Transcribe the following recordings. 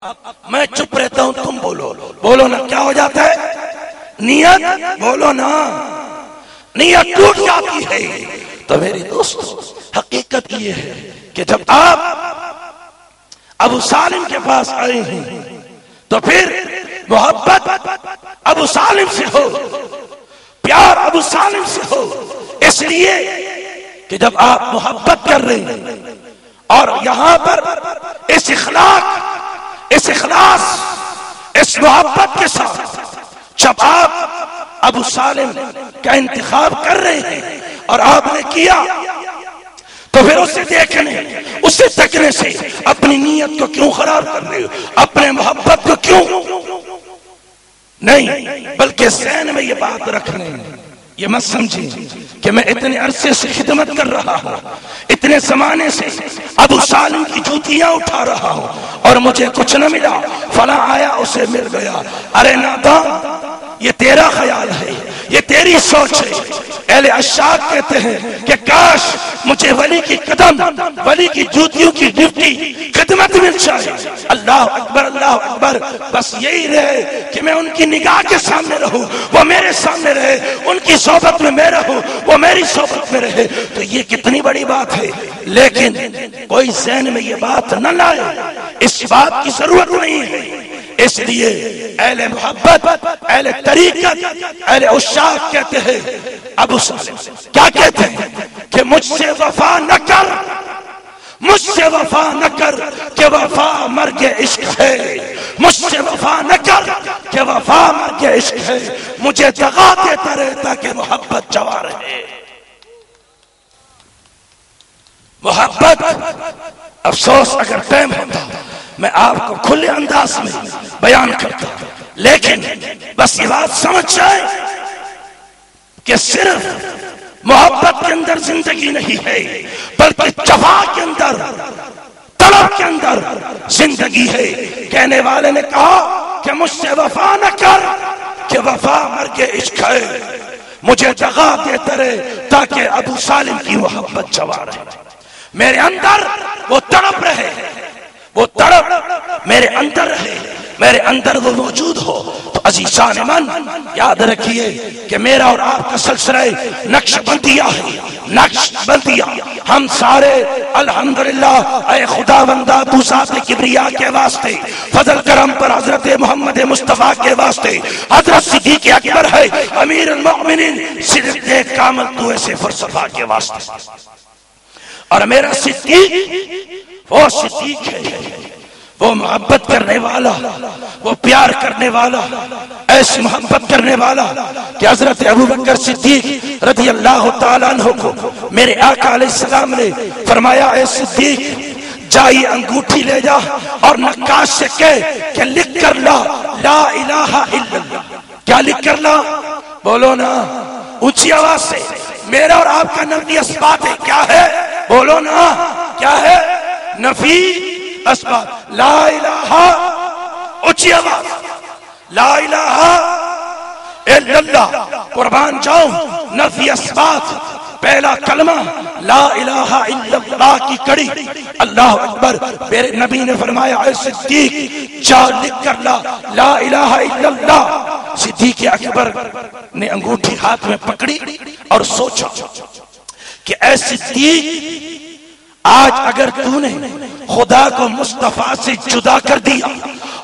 میں چپ رہتا ہوں، تم بولو بولو نا، کیا ہو جاتا ہے؟ نیت بولو نا، نیت ٹوٹ جاتی ہے۔ تو میری دوست حقیقت یہ ہے کہ جب آپ ابو سالم کے پاس آئے ہیں تو پھر محبت ابو سالم سے ہو، پیار ابو سالم سے ہو، اس لیے کہ جب آپ محبت کر رہے ہیں اور یہاں پر اس اخلاص، اس محبت کے ساتھ جب آپ ابو سالم کا انتخاب کر رہے ہیں اور آپ نے کیا، تو پھر اسے دیکھنے، اسے تکنے سے اپنی نیت کو کیوں خراب کر رہے ہو؟ اپنے محبت کو کیوں نہیں، بلکہ ذہن میں یہ بات رکھنے، یہ مت سمجھیں کہ میں اتنے عرصے سے خدمت کر رہا ہوں، اتنے زمانے سے ابو سالم کی جوتیاں اٹھا رہا ہوں اور مجھے کچھ نہ ملا، فلاں آیا اسے مل گیا۔ ارے نادان، یہ تیرا خیال ہے، یہ تیری سوچ ہے۔ اہل عشاق کہتے ہیں کہ کاش مجھے ولی کی قدم، ولی کی جوتیوں کی ڈپٹی خدمت مل جائے۔ اللہ اکبر، اللہ اکبر۔ بس یہی رہے کہ میں ان کی نگاہ کے سامنے رہوں، وہ میرے سامنے رہے، ان کی صحبت میں میں رہوں، وہ میری صحبت میں رہے، تو یہ کتنی بڑی بات ہے۔ لیکن کوئی ذہن میں یہ بات نہ لائے، اس بات کی ضرورت نہیں ہے۔ اس لیے اہل محبت، اہل طریقت، اہل عشاق کہتے ہیں، ابو سالم کیا کہتے ہیں کہ مجھ سے وفا نہ کر، مجھ سے وفا نہ کر کہ وفا مرگ عشق ہے، مجھ سے وفا نہ کر کہ وفا مرگ عشق ہے، مجھے دغا دیتا رہتا کہ محبت جوار ہے۔ محبت، افسوس اگر ٹائم ہوتا میں آپ کو کھلے انداز میں بیان کرتا، لیکن بس یہ بات سمجھ جائے کہ صرف محبت کے اندر زندگی نہیں ہے، بلکہ جفا کے اندر، طلب کے اندر زندگی ہے۔ کہنے والے نے کہا کہ مجھ سے وفا نہ کر کہ وفا مرگ عشق ہے، مجھے دغا دیتے رہے تاکہ ابو سالم کی محبت جوار ہے۔ میرے اندر وہ تڑپ رہے، وہ تڑپ میرے اندر رہے، میرے اندر وہ موجود ہو۔ تو عزیزان من، یاد رکھیے کہ میرا اور آپ کا سلسلہ نقش بندیہ ہے، نقش بندیہ۔ ہم سارے الحمدللہ اے خدا بندہ تو ذات کبریا کے واسطے، فضل کرم پر حضرت محمد مصطفیٰ کے واسطے، حضرت صدیق اکبر ہے امیر المؤمنین صدیق کامل تو ایسے فلسفہ کے واسطے، اور میرا صدیق وہ صدیق ہے، وہ محبت کرنے والا، وہ پیار کرنے والا، ایسی محبت کرنے والا کہ حضرت ابوبکر صدیق رضی اللہ تعالیٰ عنہ کو میرے آقا علیہ السلام نے فرمایا، اے صدیق جائیے انگوٹھی لے جا اور نقاش سے کہے کہ لکھ کر لا لا الہ الا اللہ۔ کیا لکھ کر لا؟ بولو نا اونچی آواز سے، میرا اور آپ کا نفی اثبات ہے، کیا ہے؟ بولو نا کیا ہے؟ نفی اثبات، لا الہ، اونچی آواز، لا الہ الا اللہ۔ قربان جاؤں، نفی اثبات، پہلا کلمہ لا الہ الا اللہ کی کڑی، اللہ اکبر۔ میرے نبی نے فرمایا، اے صدیق جا لکھ کر لا لا الہ الا اللہ۔ صدیق اکبر نے انگوٹھی ہاتھ میں پکڑی اور سوچا کہ اے صدیق، آج اگر تو نے خدا کو مصطفیٰ سے جدا کر دیا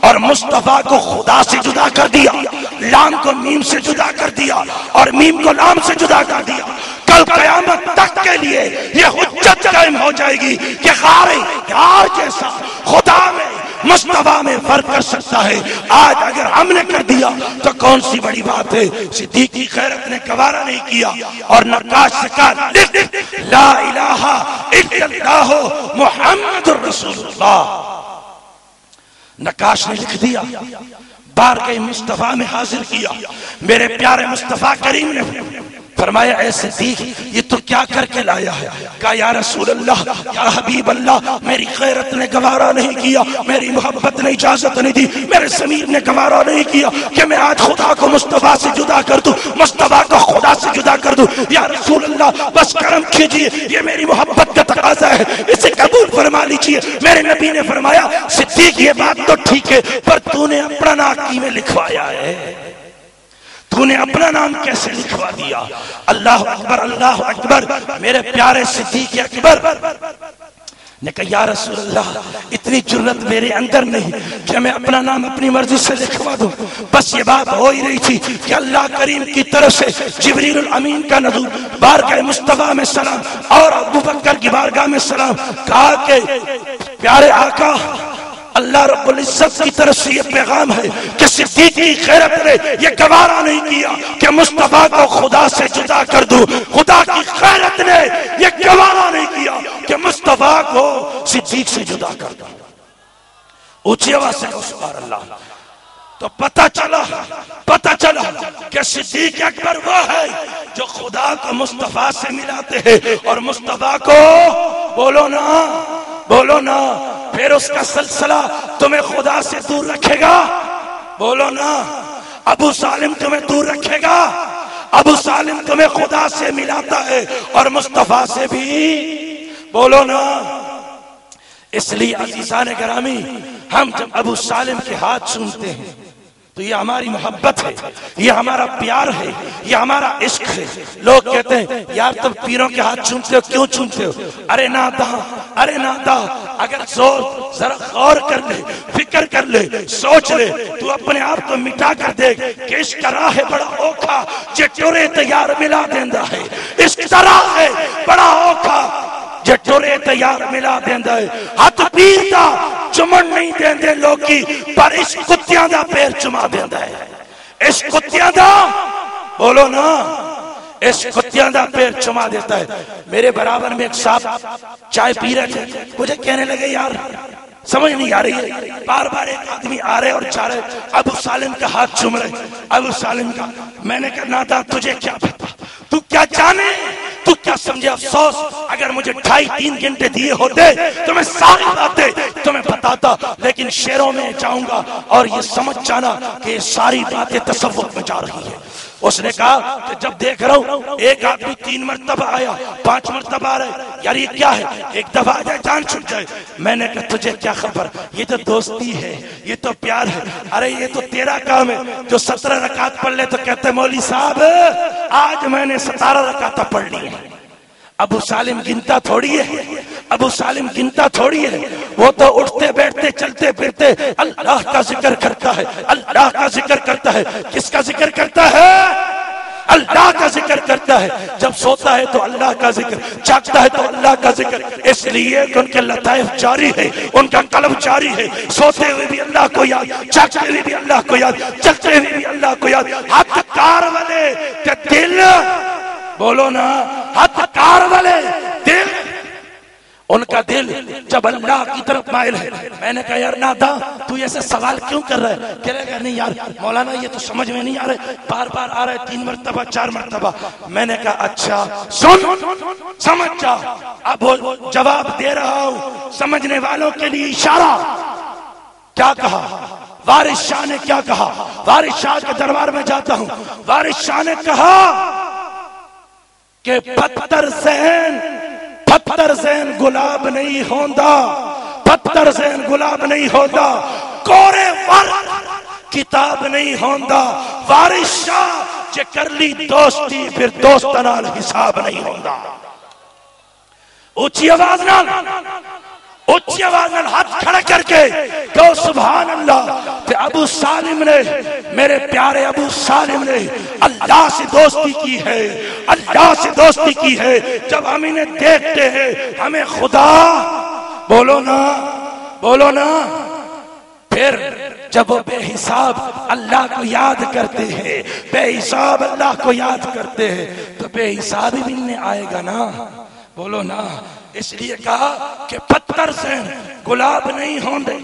اور مصطفیٰ کو خدا سے جدا کر دیا، لام کو میم سے جدا کر دیا اور میم کو لام سے جدا کر دیا، کل قیامت تک کے لیے یہ حجت قائم ہو جائے گی کہ غار جیسا خدا میں مصطفیٰ میں فرق کر سکتا ہے۔ آج اگر ہم نے کر دیا تو کون سی بڑی بات ہے؟ صدیق کی غیرت نے گوارا نہیں کیا اور نقاش سے کہا، لکھ لا الہ الا اللہ محمد رسول اللہ۔ نقاش نے لکھ دیا، بارگاہ مصطفیٰ میں حاضر کیا۔ میرے پیارے مصطفیٰ کریم نے فرمایا اے صدیق یہ تو کیا کر کے لایا ہے؟ کہا یا رسول اللہ یا حبیب اللہ میری غیرت نے گوارا نہیں کیا، میری محبت نے اجازت نہیں دی، میرے ضمیر نے گوارا نہیں کیا کہ میں آج خدا کو مصطفیٰ سے جدا کر دوں، مصطفیٰ کو خدا سے جدا کر دوں۔ یا رسول اللہ بس کرم کیجئے، یہ میری محبت کا تقاضا ہے، اسے قبول فرما لیجئے۔ میرے نبی نے فرمایا صدیق یہ بات تو ٹھیک ہے، پر تو نے اپنا نام کی میں لکھوایا ہے، تو نے اپنا نام کیسے لکھوا دیا؟ اللہ اکبر اللہ اکبر۔ میرے پیارے صدیق اکبر نے کہا یا رسول اللہ اتنی جرت میرے اندر نہیں کہ میں اپنا نام اپنی مرضی سے لکھوا دوں، بس یہ بات ہو ہی رہی تھی کہ اللہ کریم کی طرف سے جبریل الامین کا نزول، بارگاہ مصطفیٰ میں سلام اور ابو بکر کی بارگاہ میں سلام، کہا کہ پیارے آقا اللہ رب العزت کی طرف سے یہ پیغام ہے کہ صدیق کی غیرت نے یہ گوارا نہیں کیا کہ مصطفیٰ کو خدا سے جدا کر دوں، خدا کی غیرت نے یہ گوارا نہیں کیا کہ مصطفیٰ کو صدیق سے جدا کر دوں۔ اونچی آواز سے سبحان اللہ۔ تو پتہ چلا کہ صدیق اکبر وہ ہے جو خدا کو مصطفیٰ سے ملاتے ہیں اور مصطفیٰ کو بولو نا پھر اس کا سلسلہ تمہیں خدا سے دور رکھے گا، بولو نا۔ ابو سالم تمہیں دور رکھے گا، ابو سالم تمہیں خدا سے ملاتا ہے اور مصطفیٰ سے بھی، بولو نا۔ اس لیے عزیزان گرامی ہم جب ابو سالم کے ہاتھ چومتے ہیں تو یہ ہماری محبت ہے، یہ ہمارا پیار ہے، یہ ہمارا عشق ہے۔ لوگ کہتے ہیں یار تم پیروں کے ہاتھ چومتے ہو، کیوں چومتے ہو؟ ارے نادا اگر ذرا غور کر لے، فکر کر لے، سوچ لے، تو اپنے آپ کو مٹا کر دیکھ کہ عشق کا راہ ہے بڑا اوکھا جے ٹورے تیار ملا دیندا ہے، عشق کا راہ ہے بڑا اوکھا جے ٹورے تیار ملا دیندا ہے۔ ہاتھ پیر دا چمن نہیں دیندے لوکی، پر اس کتیاں دا پیر چما دیندا ہے، اس کتیاں دا، بولو نا، اس کتیاں دا پیر چما دیتا ہے۔ میرے برابر میں ایک صاحب چائے پی رہے تھے، مجھے کہنے لگے یار سمجھ نہیں آ رہی ہے، بار بار ایک آدمی آ رہے اور جا رہے، ابو سالم کا ہاتھ چوم رہے، ابو سالم کا۔ میں نے کہا نادا تجھے کیا پتا، تو کیا جانے، تو کیا سمجھے؟ افسوس اگر مجھے 2.5-3 گھنٹے دیے ہوتے تو میں ساری باتیں تمہیں بتاتا، لیکن شعروں میں جاؤں گا اور یہ سمجھ جانا کہ یہ ساری باتیں تصوف میں جا رہی ہیں۔ اس نے کہا کہ جب دیکھ رہا ہوں ایک آدمی 3 مرتبہ آیا، 5 مرتبہ آ رہے، یار یہ کیا ہے؟ ایک دفعہ آ جائے جان چھٹ جائے۔ میں نے کہا تجھے کیا خبر، یہ تو دوستی ہے، یہ تو پیار ہے۔ ارے یہ تو تیرا کام ہے، جو 17 رکعت پڑھ لے تو کہتے مولوی صاحب آج میں نے 17 رکعتیں پڑھ لی ہیں۔ ابو سالم گنتا تھوڑی ہے، ابو سالم گنتا تھوڑی ہے، وہ تو اٹھتے بیٹھتے چلتے پھرتے اللہ کا ذکر کرتا ہے، اللہ کا ذکر کرتا ہے۔ کس کا ذکر کرتا ہے؟ اللہ کا ذکر کرتا ہے۔ جب سوتا ہے تو اللہ کا ذکر، جاگتا ہے تو اللہ کا ذکر۔ اس لیے کہ ان کے لطائف جاری ہے، ان کا قلب جاری ہے، سوتے ہوئے بھی اللہ کو یاد، جاگتے ہوئے بھی اللہ کو یاد، چلتے ہوئے بھی اللہ کو یاد۔ ہاتھ کار والے کہ دل، بولو نا، ہاتھ کار والے دل، ان کا دل جب اللہ کی طرف مائل ہے۔ میں نے کہا یار نادا تو ایسا سوال کیوں کر رہا ہے؟ کہہ رہے نہیں یار مولانا یہ تو سمجھ میں نہیں آ رہے، بار بار آ رہے 3 مرتبہ 4 مرتبہ۔ میں نے کہا اچھا سن، سمجھ جا، اب جواب دے رہا ہوں سمجھنے والوں کے لیے اشارہ۔ کیا کہا وارث شاہ نے؟ کیا کہا؟ وارث شاہ کے دربار میں جاتا ہوں، وارث شاہ نے کہا کہ پتھر ذہن گلاب نہیں ہوندا، پتھر ذہن گلاب نہیں ہوندا، کورے ورق کتاب نہیں ہوندا۔ وارث شاہ جے کر لی دوستی پھر دوست نال حساب نہیں ہوندا۔ اونچی آواز نال ہاتھ کھڑا کر کے کہ سبحان اللہ۔ کہ ابو سالم نے، میرے پیارے ابو سالم نے اللہ سے دوستی کی ہے، اللہ سے دوستی کی ہے۔ جب ہم انہیں دیکھتے ہیں ہمیں خدا، بولو نا، پھر جب وہ بے حساب اللہ کو یاد کرتے ہیں، بے حساب اللہ کو یاد کرتے ہیں تو بے حساب ہی ملنے آئے گا نا، بولو نا۔ اس لیے کہا کہ پتھر سے گلاب نہیں ہوندے،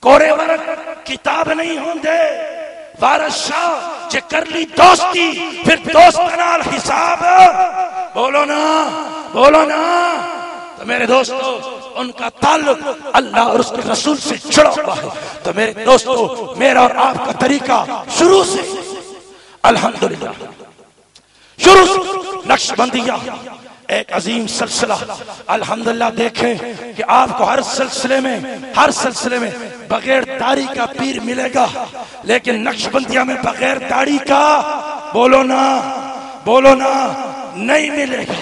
کورے ورق کتاب نہیں ہوندے۔ وارث شاہ جے کر لی دوستی پھر دوست نال حساب بولو نا بولو نا تو میرے دوستو ان کا تعلق اللہ اور اس کے رسول سے جڑا ہوا ہے. تو میرے دوستو میرا اور آپ کا طریقہ شروع سے الحمدللہ شروع سے نقشبندیہ ایک عظیم سلسلہ الحمدللہ. دیکھیں کہ آپ کو ہر سلسلے میں بغیر داڑھی کا پیر ملے گا لیکن نقشبندیہ میں بغیر داڑھی کا بولو نا نہیں ملے گا.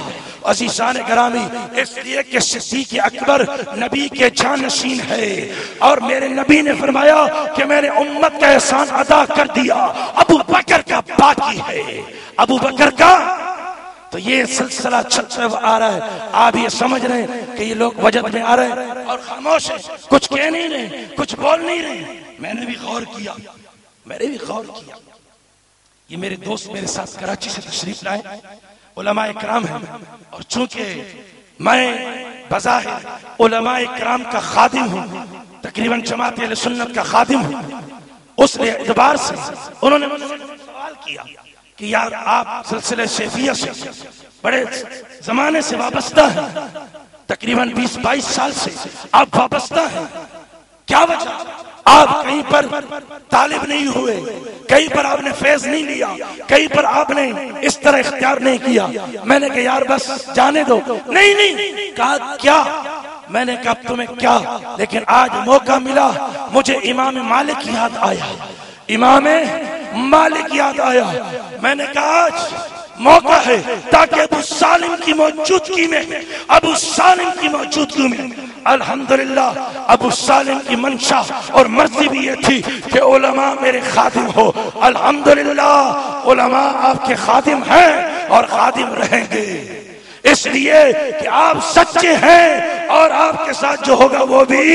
عزیزان گرامی اس لیے کہ صدیق اکبر نبی کے جانشین ہے اور میرے نبی نے فرمایا کہ میں نے امت کا احسان ادا کر دیا. ابو بکر کا باقی ہے ابو بکر کا. تو یہ سلسلہ چلتا آ رہا ہے. آپ یہ سمجھ رہے ہیں کہ یہ لوگ وجد میں آ رہے ہیں اور خاموش ہیں, کچھ کہہ نہیں رہے, کچھ بول نہیں رہے. میں نے بھی غور کیا. یہ میرے دوست میرے ساتھ کراچی سے تشریف لائے, علماء اکرام ہیں, اور چونکہ میں بظاہر علماء اکرام کا خادم ہوں, تقریباً جماعت اہل سنت کا خادم ہوں, اس اعتبار سے انہوں نے مجھ سے سوال کیا کہ یار آپ سلسلہ شیفیہ سے بڑے زمانے سے وابستہ ہیں, تقریباً 20-22 سال سے آپ وابستہ ہیں, کیا وجہ؟ آپ کہیں پر طالب نہیں ہوئے, کہیں پر آپ نے فیض نہیں لیا, کہیں پر آپ نے اس طرح اختیار نہیں کیا. میں نے کہا یار بس جانے دو. نہیں کہا کیا؟ میں نے کہا تمہیں کیا, لیکن آج موقع ملا مجھے امام مالک یاد آیا, امام مالک یاد آیا. میں نے کہا آج موقع ہے تاکہ ابو سالم کی موجودگی میں الحمدللہ ابو سالم کی منشا اور مرضی بھی یہ تھی کہ علماء میرے خادم ہو. الحمدللہ علماء آپ کے خادم ہیں اور خادم رہیں گے, اس لیے کہ آپ سچے ہیں اور آپ کے ساتھ جو ہوگا وہ بھی.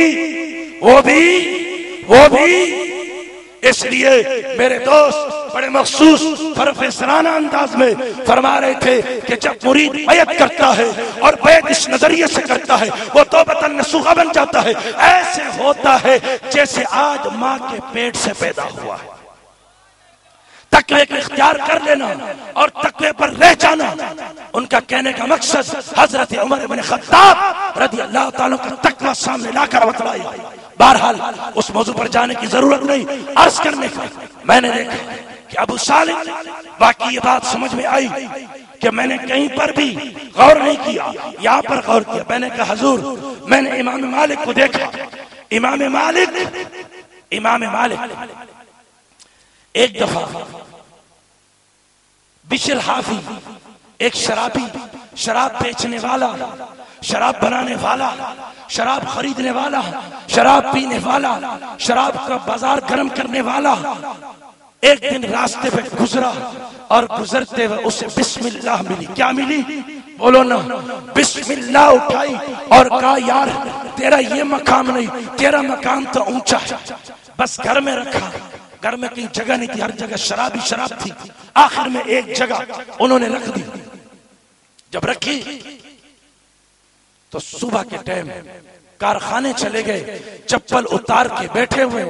اس لیے میرے دوست بڑے مخصوص پروفیسرانہ انداز میں فرما رہے تھے کہ جب مرید بیعت کرتا ہے اور بیعت اس نظریے سے کرتا ہے وہ توبۃ نصوحہ بن جاتا ہے. ایسے ہوتا ہے جیسے آج ماں کے پیٹ سے پیدا ہوا ہے. تقوی کو اختیار کر لینا اور تقوی پر رہ جانا, ان کا کہنے کا مقصد حضرت عمر بن خطاب رضی اللہ تعالیٰ کا تقوی سامنے لا کر بتلایا. بہرحال اس موضوع پر جانے کی ضرورت نہیں, عرض کرنے کا میں نے دیکھا کہ ابو سالم, باقی یہ بات سمجھ میں آئی کہ میں نے کہیں پر بھی غور نہیں کیا, یہاں پر غور کیا. میں نے کہا حضور میں نے امام مالک کو دیکھا. امام مالک ایک دفعہ بشر حافی, ایک شرابی, شراب بیچنے والا, شراب بنانے والا, شراب خریدنے والا, شراب پینے والا, شراب کا بازار گرم کرنے والا, ایک دن راستے پہ گزرا اور گزرتے ہوئے اسے بسم اللہ ملی. کیا ملی؟ بولو نا. بسم اللہ اٹھائی اور کہا یار تیرا یہ مقام نہیں, تیرا مقام تو اونچا ہے. بس گھر میں رکھا, گھر میں کہیں جگہ نہیں تھی, ہر جگہ شراب ہی شراب تھی. آخر میں ایک جگہ انہوں نے رکھ دی. جب رکھی تو صبح کے ٹائم کارخانے چلے گئے, چپل اتار کے بیٹھے ہوئے.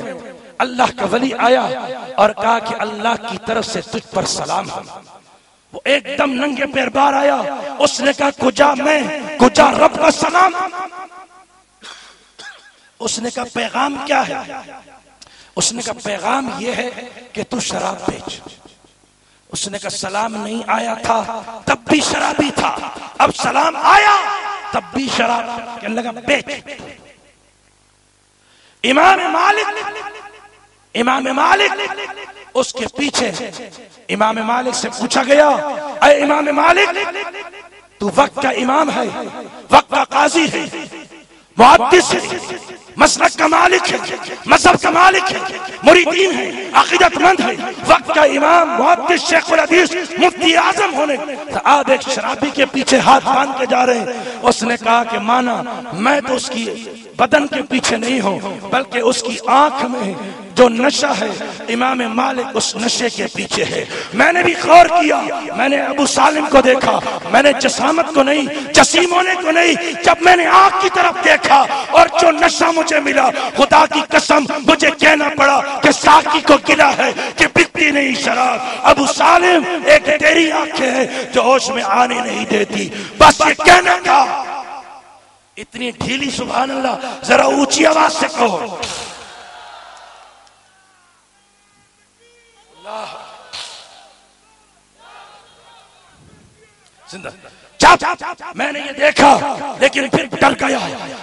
اللہ کا ولی آیا اور کہا کہ اللہ کی طرف سے تجھ پر سلام ہے. وہ ایک دم ننگے پیر باہر آیا, اس نے کہا کجا میں, کجا رب کا سلام. اس نے کہا پیغام کیا ہے؟ اس نے کہا پیغام یہ ہے کہ تو شراب بیچ. اس نے کہا سلام نہیں آیا تھا تب بھی شرابی تھا, اب سلام آیا تب بھی شراب. کہنے لگا بیچ. امام مالک اس کے پیچھے. امام مالک سے پوچھا گیا اے امام مالک تو وقت کا امام ہے, وقت کا قاضی ہے, محدث ہے, مسلک کا مالک ہے, مذہب کا مالک ہے, مریدین ہے, عقیدت مند ہے, وقت کا امام, محدث, شیخ الحدیث, مفتی اعظم ہونے تو آپ ایک شرابی کے پیچھے ہاتھ باندھ کے جا رہے ہیں. اس نے کہا کہ مانا میں تو اس کی بدن کے پیچھے نہیں ہوں بلکہ اس کی آنکھ میں جو نشہ ہے امام مالک اس نشے کے پیچھے ہے. میں نے بھی غور کیا, میں نے ابو سالم کو دیکھا, میں نے جسامت کو نہیں, جسیم ہونے کو نہیں, جب میں نے آنکھ کی طرف دیکھا اور جو نشہ مجھے ملا, خدا کی قسم مجھے کہنا پڑا کہ ساقی کو گلا ہے کہ بکتی نہیں شراب، ابو سالم ایک تیری آنکھیں ہیں جو ہوش میں آنے نہیں دیتی. بس یہ کہنا تھا. اتنی ڈھیلی سبحان اللہ، ذرا اونچی آواز سے کہو. اللہ زندہ. میں نے یہ دیکھا لیکن پھر ڈر گیا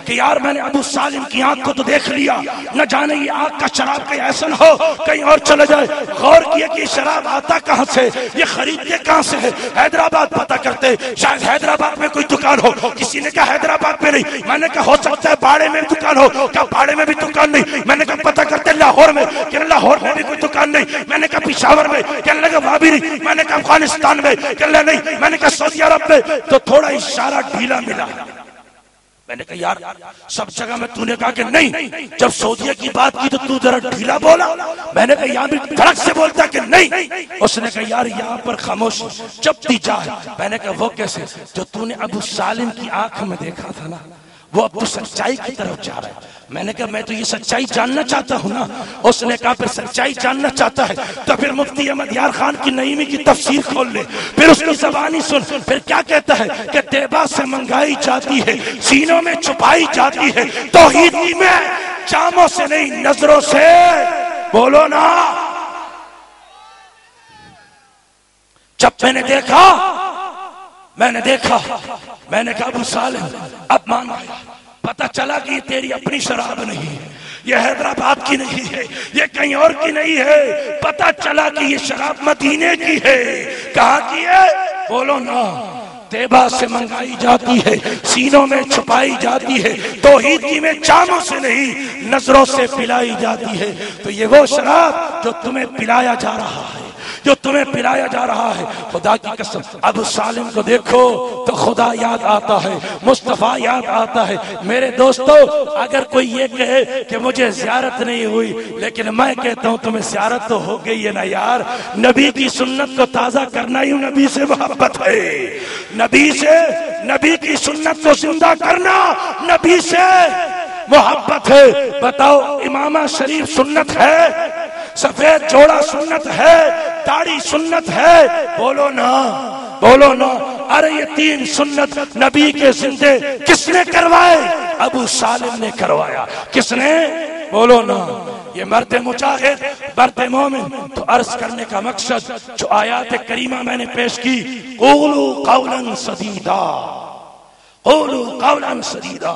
کہ یار میں نے ابو سالم کی آنکھ کو تو دیکھ لیا، نہ جانے یہ آنکھ کا شراب کا ایسن ہو کہیں اور چلے جائے. غور کیا کہ شراب آتا کہاں سے، یہ خریدتے کہاں سے ہے. حیدرآباد پتہ کرتے، شاید حیدرآباد میں کوئی دکان ہو. کسی نے کہا حیدرآباد میں نہیں. میں نے کہا ہو سکتا ہے باڑے میں دکان ہو. کہا باڑے میں بھی دکان نہیں. میں نے کہا پتہ کرتے لاہور میں. کہ لاہور میں بھی کوئی دکان نہیں. میں نے کہا پشاور میں. کہنے لگا وہاں بھی نہیں. میں نے کہا افغانستان میں. کہنے لگا نہیں. میں نے کہا سعودی عرب میں. تو تھوڑا اشارہ ڈھیلا ملا. میں نے کہا یار سب جگہ میں تو نے کہا کہ نہیں. جب سعودیہ کی بات کی تو تو ذرا ڈھیلا بولا. میں نے کہا یہاں بھی دھڑک سے بولتا کہ نہیں. اس نے کہا یار یہاں پر خاموش چپتی جائے. میں نے کہا وہ کیسے؟ جو تو نے ابو سالم کی آنکھ میں دیکھا تھا نا، وہ اب تو سچائی کی طرف جا رہا ہے. میں نے کہا میں تو یہ سچائی جاننا چاہتا ہوں نا. اس نے کہا پھر سچائی جاننا چاہتا ہے تو پھر مفتی احمد یار خان کی نعیمی کی تفسیر کھول لے، پھر اس کی زبانی سن. پھر کیا کہتا ہے کہ طیبہ سے منگائی جاتی ہے، سینوں میں چھپائی جاتی ہے، توحید میں جاموں سے نہیں نظروں سے. بولو نا. جب میں نے دیکھا میں نے کہا ابو سالم اب مان گیا. پتہ چلا کہ یہ تیری اپنی شراب نہیں ہے، یہ حیدرآباد کی نہیں ہے، یہ کہیں اور کی نہیں ہے. پتہ چلا کہ یہ شراب مدینے کی ہے. کہاں کی ہے؟ بولو نا. طیبہ سے منگائی جاتی ہے، سینوں میں چھپائی جاتی ہے، توحید کی میں جاموں سے نہیں نظروں سے پلائی جاتی ہے. تو یہ وہ شراب جو تمہیں پلایا جا رہا ہے، جو تمہیں پلایا جا رہا ہے. خدا کی قسم ابو سالم کو دیکھو تو خدا یاد آتا ہے، مصطفیٰ یاد آتا ہے. میرے دوستو اگر کوئی یہ کہے کہ مجھے زیارت نہیں ہوئی، لیکن میں کہتا ہوں تمہیں زیارت تو ہو گئی ہے نا یار. نبی کی سنت کو تازہ کرنا ہی نبی سے محبت ہے. نبی کی سنت کو زندہ کرنا نبی سے محبت ہے. بتاؤ امامہ شریف سنت ہے، سفید جوڑا سنت ہے، داڑھی سنت ہے. بولو نا. ارے یہ 3 سنت نبی کے زندے کس نے کروائے؟ ابو سالم نے کروایا. کس نے؟ بولو نا. یہ مرد مجاہد، مرد مومن. تو عرض کرنے کا مقصد جو آیات کریمہ میں نے پیش کی، قولوا قولا سدیدا، قولوا قولا سدیدا،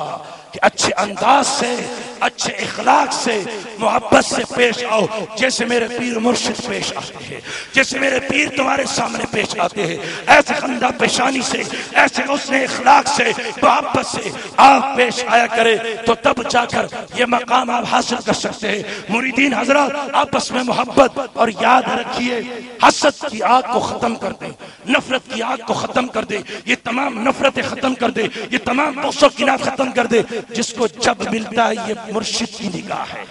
کہ اچھے انداز سے، اچھے اخلاق سے، محبت سے پیش آؤ جیسے میرے پیر مرشد پیش آتے ہیں، جیسے میرے پیر تمہارے سامنے پیش آتے ہیں. ایسے خندہ پیشانی سے، ایسے حسن اخلاق سے، محبت سے آپ پیش آیا کرے تو تب جا کر یہ مقام آپ حاصل کر سکتے ہیں. مریدین حضرات آپس میں محبت، اور یاد رکھیے حسد کی آگ کو ختم کر دیں، نفرت کی آگ کو ختم کر دے. یہ تمام نفرتیں ختم کر دے، یہ تمام بغض و کینہ ختم کر دے. جس کو جب ملتا ہے یہ مرشد کی نگاہ ہے،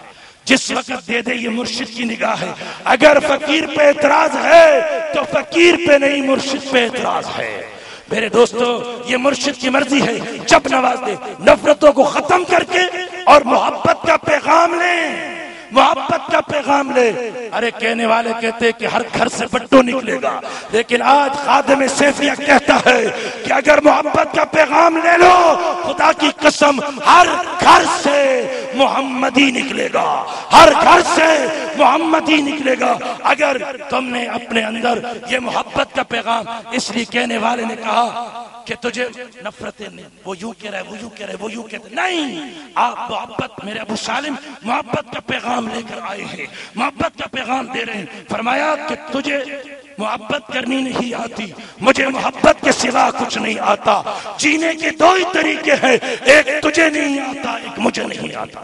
جس وقت دے دے یہ مرشد کی نگاہ ہے. اگر فقیر پہ اعتراض ہے تو فقیر پہ نہیں مرشد پہ اعتراض ہے. میرے دوستو یہ مرشد کی مرضی ہے، جب نواز دے. نفرتوں کو ختم کر کے اور محبت کا پیغام لیں، محبت کا پیغام لے. ارے کہنے والے کہتے کہ ہر گھر سے بٹو نکلے گا، لیکن آج خادم سیفیہ کہتا ہے کہ اگر محبت کا پیغام لے لو، خدا کی قسم ہر گھر سے محمدی نکلے گا، ہر گھر سے محمدی نکلے گا. اگر تم نے اپنے اندر یہ محبت کا پیغام، اس لیے کہنے والے نے کہا کہ تجھے نفرتیں نہیں، وہ یوں کہہ رہے، وہ یوں کہہ رہے، وہ یوں کہتے نہیں. آپ محبت، میرے ابو سالم محبت کا پیغام لے کر آئے ہیں، محبت کا پیغام دے رہے ہیں. فرمایا کہ تجھے محبت کرنی نہیں آتی، مجھے محبت کے سوا کچھ نہیں آتا. جینے کے 2 ہی طریقے ہیں، ایک تجھے نہیں آتا، ایک مجھے نہیں آتا.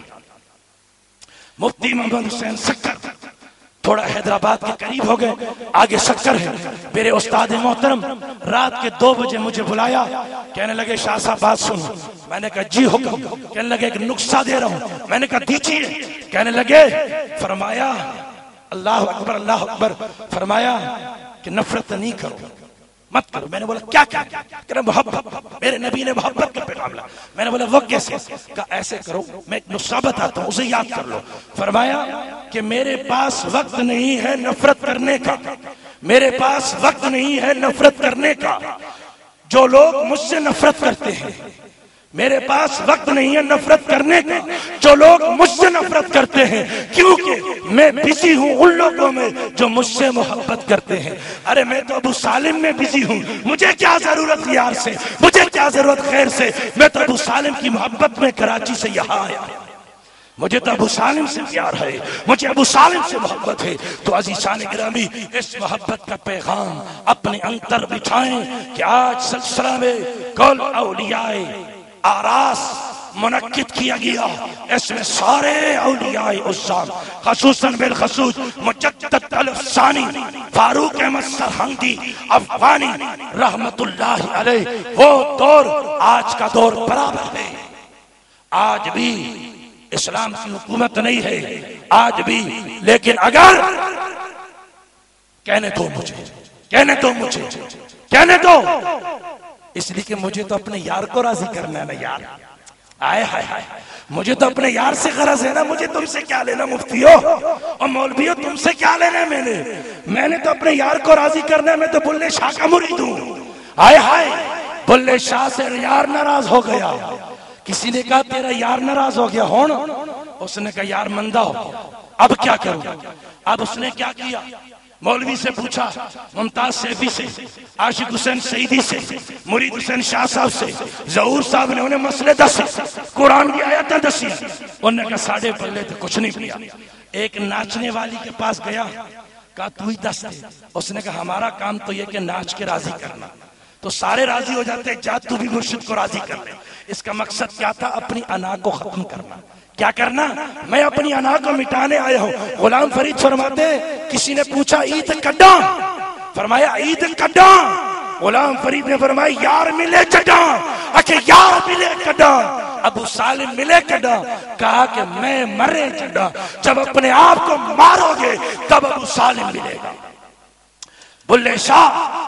مفتی محمد حسین سکر تھوڑا حیدرآباد کے قریب ہو گئے، آگے سکر ہے. میرے استاد محترم رات کے 2 بجے مجھے بلایا، کہنے لگے شاہ صاحب بات سنو. میں نے کہا جی حکم. کہنے لگے ایک نقصہ دے رہا ہوں. میں نے کہا دیجیے. کہنے لگے، فرمایا اللہ اکبر اللہ اکبر، فرمایا کہ نفرت نہیں کرو، مت کرو. میں نے بولا کیا کہ محبت, میرے نبی نے محبت کا پیغام لایا. میں نے بولا وہ کیسے؟ کہا ایسے کرو, میں ایک نسخہ بتاتا ہوں اسے یاد کر لو. فرمایا کہ میرے پاس وقت نہیں ہے نفرت کرنے کا, میرے پاس وقت نہیں ہے نفرت کرنے کا. جو لوگ مجھ سے نفرت کرتے ہیں, میرے پاس وقت نہیں ہے نفرت کرنے کا. جو لوگ مجھ سے نفرت کرتے ہیں کیونکہ میں بزی ہوں ان لوگوں میں جو مجھ سے محبت کرتے ہیں. ارے میں تو ابو سالم میں بزی ہوں, مجھے کیا ضرورت یار سے, مجھے کیا ضرورت خیر سے. میں تو ابو سالم کی محبت میں کراچی سے یہاں آیا, مجھے تو ابو سالم سے پیار ہے, مجھے ابو سالم سے محبت ہے. تو عزیزان گرامی, اس محبت کا پیغام اپنے اندر بٹھائیں کہ آج سلسلہ میں کل اولیاء آراس منعقد کیا گیا. اس میں سارے اولیاء عظام خصوصاً بالخصوص مجدد الافسانی فاروق احمد سرہنگی افغانی رحمت اللہ علیہ, وہ دور آج کا دور برابر ہے. آج بھی اسلام کی حکومت نہیں ہے آج بھی, لیکن اگر کہنے دو مجھے, کہنے دو مجھے, کہنے دو, اس لیے کہ مجھے تو اپنے یار کو راضی کرنا ہے نا یار. آئے ہائے ہائے, مجھے تو اپنے یار سے غرض ہے نا, مجھے تم سے کیا لینا مفتیو اور مولویو, تم سے کیا لینا ہے. میں نے تو اپنے یار کو راضی کرنا ہے, میں تو بلے شاہ کا مرید ہوں. آئے ہائے, بلے شاہ سے یار ناراض ہو گیا. کسی نے کہا تیرا یار ناراض ہو گیا ہون, اس نے کہا یار مندہ ہو, اب کیا کروں. اب اس نے کیا کیا, مولوی سے پوچھا, ممتاز سیفی سے, عاشق حسین سعیدی سے, مرید حسین شاہ صاحب سے, ظہور صاحب نے انہیں مسئلے دس, قرآن کی آیتیں دسی. انہوں نے کہا ساڑھے پہلے تو کچھ نہیں کیا. ایک ناچنے والی کے پاس گیا, کہا تو ہی دس دے. اس نے کہا ہمارا کام تو یہ کہ ناچ کے راضی کرنا. تو سارے راضی ہو جاتے, جا تو بھی مرشد کو راضی کر لے. اس کا مقصد کیا تھا, اپنی انا کو ختم کرنا. کیا کرنا, میں اپنی انا کو مٹانے آیا ہوں. غلام فرید فرماتے کسی نے پوچھا عید کڈا, فرمایا عید کڈا. غلام فرید نے فرمایا یار ملے چڈا, اچھا یار ملے کڈا. ابو سالم ملے کڈا, کہا کہ میں مرے چڈا, جب اپنے آپ کو مارو گے تب ابو سالم ملے گا. بلے شاہ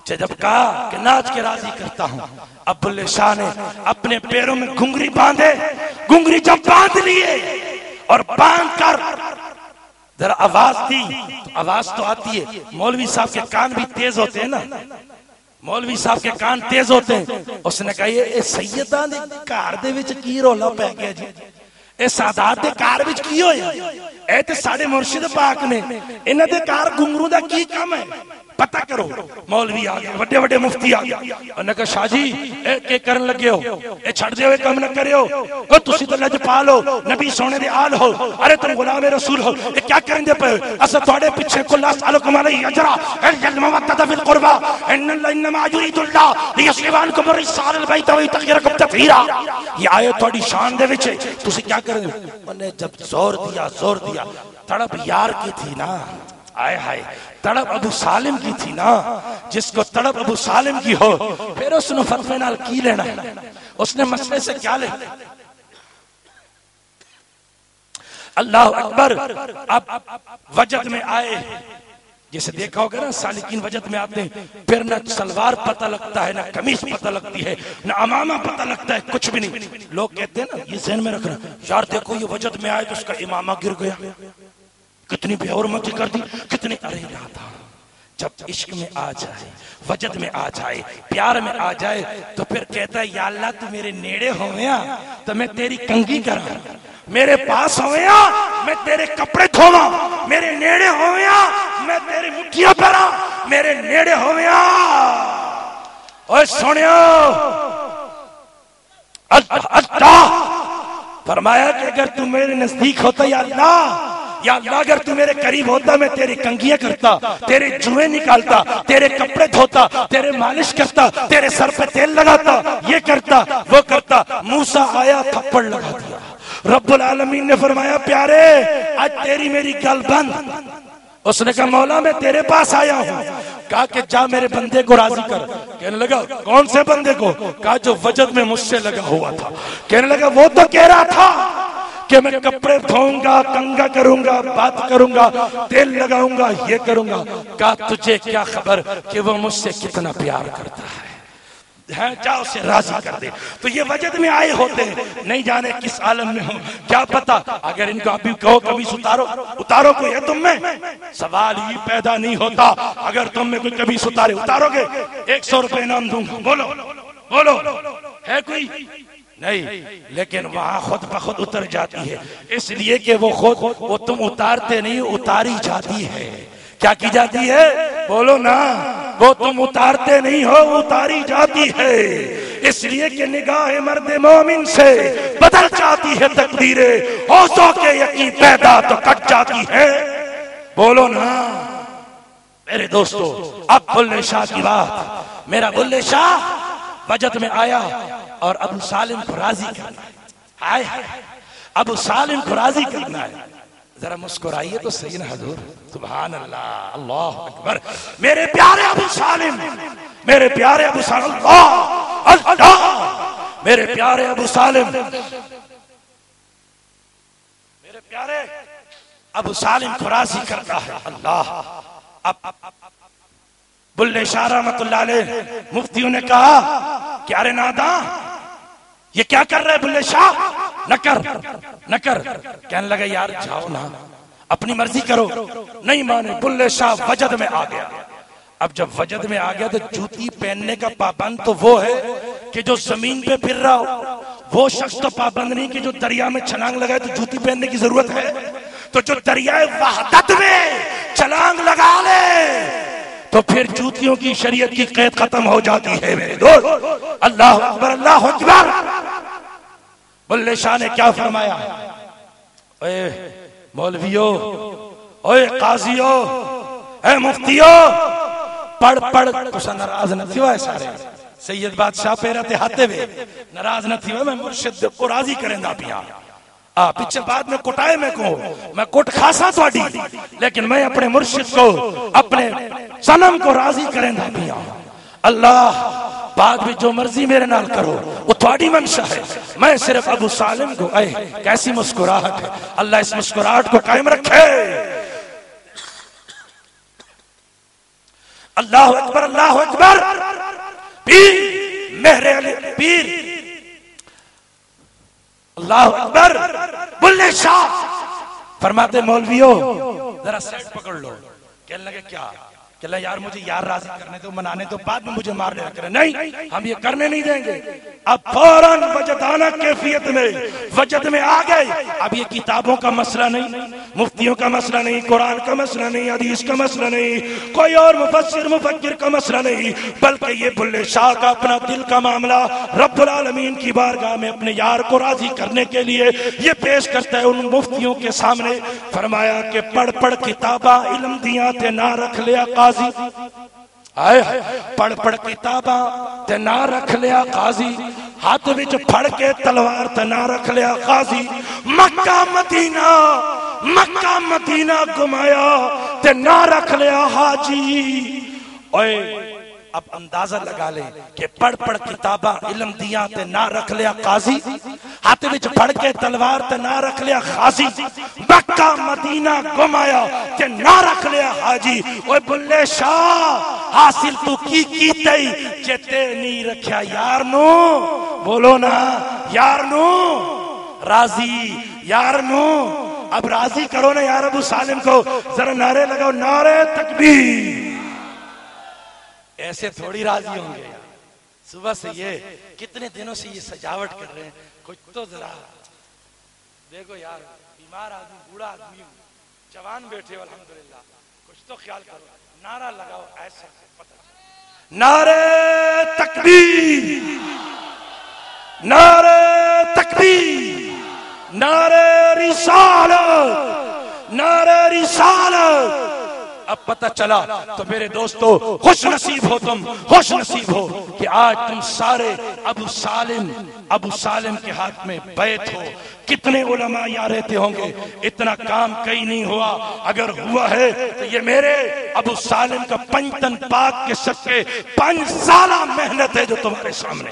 جب کہا کہ ناچ کے راضی کرتا ہوں, اب بلے شاہ نے اپنے پیروں میں گھنگری باندھے. گھنگری جب باندھ لیے اور باندھ کر ذرا آواز دی, آواز تو آتی ہے. مولوی صاحب کے کان بھی تیز ہوتے ہیں نا, مولوی صاحب کے کان تیز ہوتے ہیں. اس نے کہا یہ سیداں دے گھر دے وچ کی رولا پے گیا جی, اے سادات دے گھر وچ کی ہویا, اے تے ساڈے مرشد پاک نے, انہاں دے گھر گھنگرو دا کی کام ہے, پتہ کرو. مولوی آ گئے, وڈے وڈے مفتی آ گئے. انہوں نے کہا شاہ جی اے کے کرن لگے ہو, اے چھڑ دے ہوئے کام نہ کرے ہو, او تسی تو لجپال ہو, نبی سونے دے آل ہو, ارے تم غلام رسول ہو, اے کیا کریں دے پہ اسا تواڈے پیچھے کل اسالکم علیہ اجرا المودۃ فی القربى انما یرید اللہ لیصرف عنکم الرجال البیت ویطہرکم تطہیرا. یہ آیت تواڈی شان دے وچ ہے, تسی کیا کریں. انہوں نے جب زور دیا, تڑپ یار کی تھی نا, آئے ہائے, تڑپ ابو سالم کی تھی نا. جس کو تڑپ ابو سالم کی ہو پھر اس نے فتوے نال کی لینا, اس نے مسئلے سے کیا لے. اللہ اکبر. اب وجد میں آئے, جیسے دیکھا ہوگا نا سالکین وجد میں آتے ہیں, پھر نہ سلوار پتہ لگتا ہے, نہ قمیص پتہ لگتی ہے, نہ امامہ پتہ لگتا ہے, کچھ بھی نہیں. لوگ کہتے ہیں نا, یہ ذہن میں رکھنا, یار دیکھو یہ وجد میں آئے تو اس کا امامہ گر گیا, کتنی بے حرمتی کر دی, کتنی. ارے یاد تھا جب عشق میں آ جائے, وجد میں آ جائے, پیار میں آ جائے, تو پھر کہتا ہے یا اللہ تو میرے نیڑے ہویا تو میں تیری کنگھی کراں, میرے پاس ہویا میں تیرے کپڑے دھوواں, میرے نیڑے ہویا میں تیری مٹھیاں پھیراں, میرے نیڑے ہویا. اوے سنیو, اللہ فرمایا کہ اگر تو میرے نزدیک ہوتا یا اللہ اگر تو میرے قریب ہوتا میں تیری کنگھیاں کرتا, تیرے جوئیں نکالتا, تیرے کپڑے دھوتا, تیرے مالش کرتا, تیرے سر پہ تیل لگاتا, یہ کرتا وہ کرتا. موسیٰ آیا تھپڑ لگا دیا. رب العالمین نے فرمایا پیارے آج تیری میری گل بند. اس نے کہا مولا میں تیرے پاس آیا ہوں. کہا کہ جا میرے بندے کو راضی کر. کہنے لگا کون سے بندے کو؟ کہا جو وجد میں مجھ سے لگا ہوا تھا. کہنے لگا وہ تو کہہ رہا تھا کہ میں کپڑے دھوؤں گا، کنگا کروں گا، بات کروں گا، تیل لگاؤں گا، یہ کروں گا. کہا تجھے کیا خبر کہ وہ مجھ سے کتنا پیار کرتا ہے، جا اسے راضی کر دے. تو یہ وجد میں آئے ہوتے ہیں، نہیں جانے کس عالم میں ہوں، کیا پتا. اگر ان کو ابھی کہو قمیص اتارو کوئی ہے تم میں؟ سوال ہی پیدا نہیں ہوتا. اگر تم میں کوئی قمیص اتارو گے 100 روپے انعام دوں گا. بولو ہے کوئی؟ نہیں. لیکن وہاں خود بخود اتر جاتی ہے، اس لیے کہ وہ تم اتارتے نہیں، اتاری جاتی ہے. کیا کی جاتی ہے؟ بولو نا. وہ تم اتارتے نہیں ہو، اتاری جاتی ہے. اس لیے کہ نگاہ مرد مومن سے بدل جاتی ہے تقدیریں، ہوشوں کے یقین پیدا تو کٹ جاتی ہے. بولو نا میرے دوستو. اب بلے شاہ کی بات. میرا بلے شاہ وجد میں آیا اور ابو سالم کو راضی کرنا ہے. ابو سالم کو راضی کرنا ہے. ذرا مسکرائیے تو صحیح نا حضور. سبحان اللہ، اللہ اکبر. میرے پیارے ابو سالم، میرے پیارے ابو سالم، اللہ اللہ، میرے پیارے ابو سالم، میرے پیارے ابو سالم کو راضی کرتا ہے. اللہ. اب بلے شاہ رحمت اللہ علیہ مفتیوں نے کہا کہ ارے ناداں یہ کیا کر رہے بلے شاہ؟ نہ کر. کہنے لگا یار جاؤ نا، اپنی مرضی کرو. نہیں مانے. بلے شاہ وجد میں آ گیا. اب جب وجد میں آ گیا تو جوتی پہننے کا پابند تو وہ ہے کہ جو زمین پہ پھر رہا ہو. وہ شخص تو پابند نہیں کہ جو دریا میں چھلانگ لگائے تو جوتی پہننے کی ضرورت ہے. تو جو دریائے وحدت میں چھلانگ لگا لے تو پھر جوتیوں کی شریعت کی قید ختم ہو جاتی ہے میرے دوست. اللہ اکبر، اللہ اکبر. بلے شاہ نے کیا فرمایا؟ اے مولویو، اے قاضیو، اے مفتیو، پڑھ کسا ناراض نہ تھیو. ہے سارے سید بادشاہ پیرتے ہاتھے وے ناراض نہ تھیو. میں مرشد کو راضی کریں دا پیا. پیچھے بعد میں کٹائے میں کو میں کٹ خاصا تھوڑی، لیکن میں اپنے مرشد کو، اپنے صنم کو راضی کریں دا پیا. اللہ بعد میں جو مرضی میرے نال کرو وہ تھوڑی منشا ہے. میں صرف ابو سالم کو کیسی مسکراہٹ ہے. اللہ اس مسکراہٹ کو قائم رکھے. اللہ اکبر، اللہ اکبر. پیر مہر علی پیر، اللہ اکبر. بلے شاہ فرماتے مولویو ذرا سیٹ پکڑ لو. کہنے لگے کیا؟ کہ اللہ یار مجھے یار راضی کرنے دو، منانے دو، بعد میں مجھے مارنے نہ کرے. نہیں، ہم یہ کرنے نہیں دیں گے. اب فوراً وجدانہ کیفیت میں وجد میں آ گئے. اب یہ کتابوں کا مسئلہ نہیں، مفتیوں کا مسئلہ نہیں، قرآن کا مسئلہ نہیں، حدیث کا مسئلہ نہیں، کوئی اور مفسر مفکر کا مسئلہ نہیں، بلکہ یہ بلے شاہ کا اپنا دل کا معاملہ رب العالمین کی بارگاہ میں اپنے یار کو راضی کرنے کے لیے یہ پیش کرتا ہے ان مفتیوں کے سامنے. فرمایا کہ پڑھ کتاباں علم دیاں تے نہ رکھ لیا قاضی. پڑھ کتاباں تے نہ رکھ لیا قاضی. ہاتھ وچ پھڑ کے تلوار تے نہ رکھ لیا قاضی. مکہ مدینہ گمایا تے نہ رکھ لیا حاجی. اب اندازہ لگا لے کہ پڑھ کتاباں علم دیاں تے نہ رکھ لیا قاضی، ہاتھ وچ پھڑ کے تلوار تے نہ رکھ لیا قاضی، مکہ مدینہ گمایا تے نہ رکھ لیا حاجی. اوے بلے شاہ حاصل تو کی کیتے جے تے نہیں رکھیا یار نو. بولو نا یار نو راضی، یار نو. اب راضی کرو نا یار ابو سالم کو. ذرا نعرے لگاؤ، نعرے تکبیر. ایسے تھوڑی راضی ہوں گے. صبح سے یہ کتنے دنوں سے یہ سجاوٹ کر رہے ہیں. کچھ تو ذرا دیکھو یار، بیمار آدمی، بوڑھا آدمی ہوں، جوان بیٹھے الحمدللہ، کچھ تو خیال کرو. نعرہ لگاؤ ایسا پتہ. نعرے تکبیر، نعرے تکبیر، نعرے رسالت، نعرے رسالت. اب پتہ چلا تو میرے دوستو خوش نصیب ہو تم، خوش نصیب ہو کہ آج تم سارے ابو سالم کے ہاتھ میں بیعت ہو. کتنے علماء یہاں رہتے ہوں گے، اتنا کام کئی نہیں ہوا. اگر ہوا ہے تو یہ میرے ابو سالم کا پنجتن پاک کے صدقے 5 سالہ محنت ہے جو تمہارے سامنے.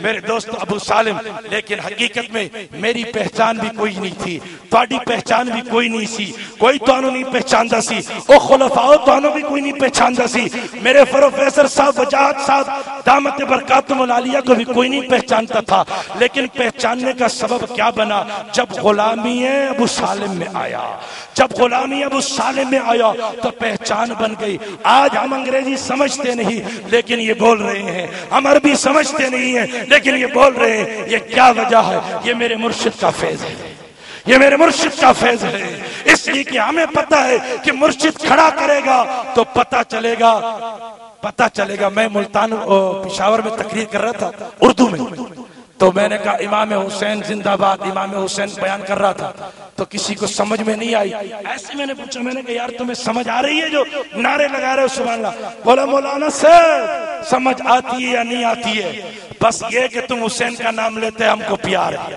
میرے دوست ابو سالم. لیکن حقیقت میں میری پہچان بھی کوئی نہیں تھی, تہاڈی پہچان بھی کوئی نہیں سی, کوئی تانوں نہیں پہچاندا سی, او خلفاء تانوں بھی کوئی نہیں پہچاندا سی, میرے پروفیسر صاحب وجاہت صاحب دامت برکاتہم العالیہ کو بھی کوئی نہیں پہچانتا تھا. لیکن پہچاننے کا سبب کیا بنا؟ جب غلامی ابو سالم میں آیا, جب غلامی ابو سالم میں آیا تو پہچان بن گئی. آج ہم انگریزی سمجھتے نہیں لیکن یہ بول رہے ہیں, ہم عربی سمجھتے نہیں ہیں لیکن یہ بول رہے ہیں. یہ کیا وجہ ہے؟ یہ میرے مرشد کا فیض ہے, یہ میرے مرشد کا فیض ہے. اس لیے کہ ہمیں پتہ ہے کہ مرشد کھڑا کرے گا تو پتہ چلے گا. میں ملتان پشاور میں تقریر کر رہا تھا اردو میں, تو میں نے کہا امام حسین زندہ باد, امام حسین بیان کر رہا تھا تو کسی کو سمجھ میں نہیں آئی. ایسے میں نے پوچھا, میں نے کہا یار تمہیں سمجھ آ رہی ہے جو نعرے لگا رہے ہو سبحان اللہ؟ بولا مولانا سے سمجھ آتی ہے یا نہیں آتی ہے, بس یہ کہ تم حسین کا نام لیتے ہم کو پیار ہے.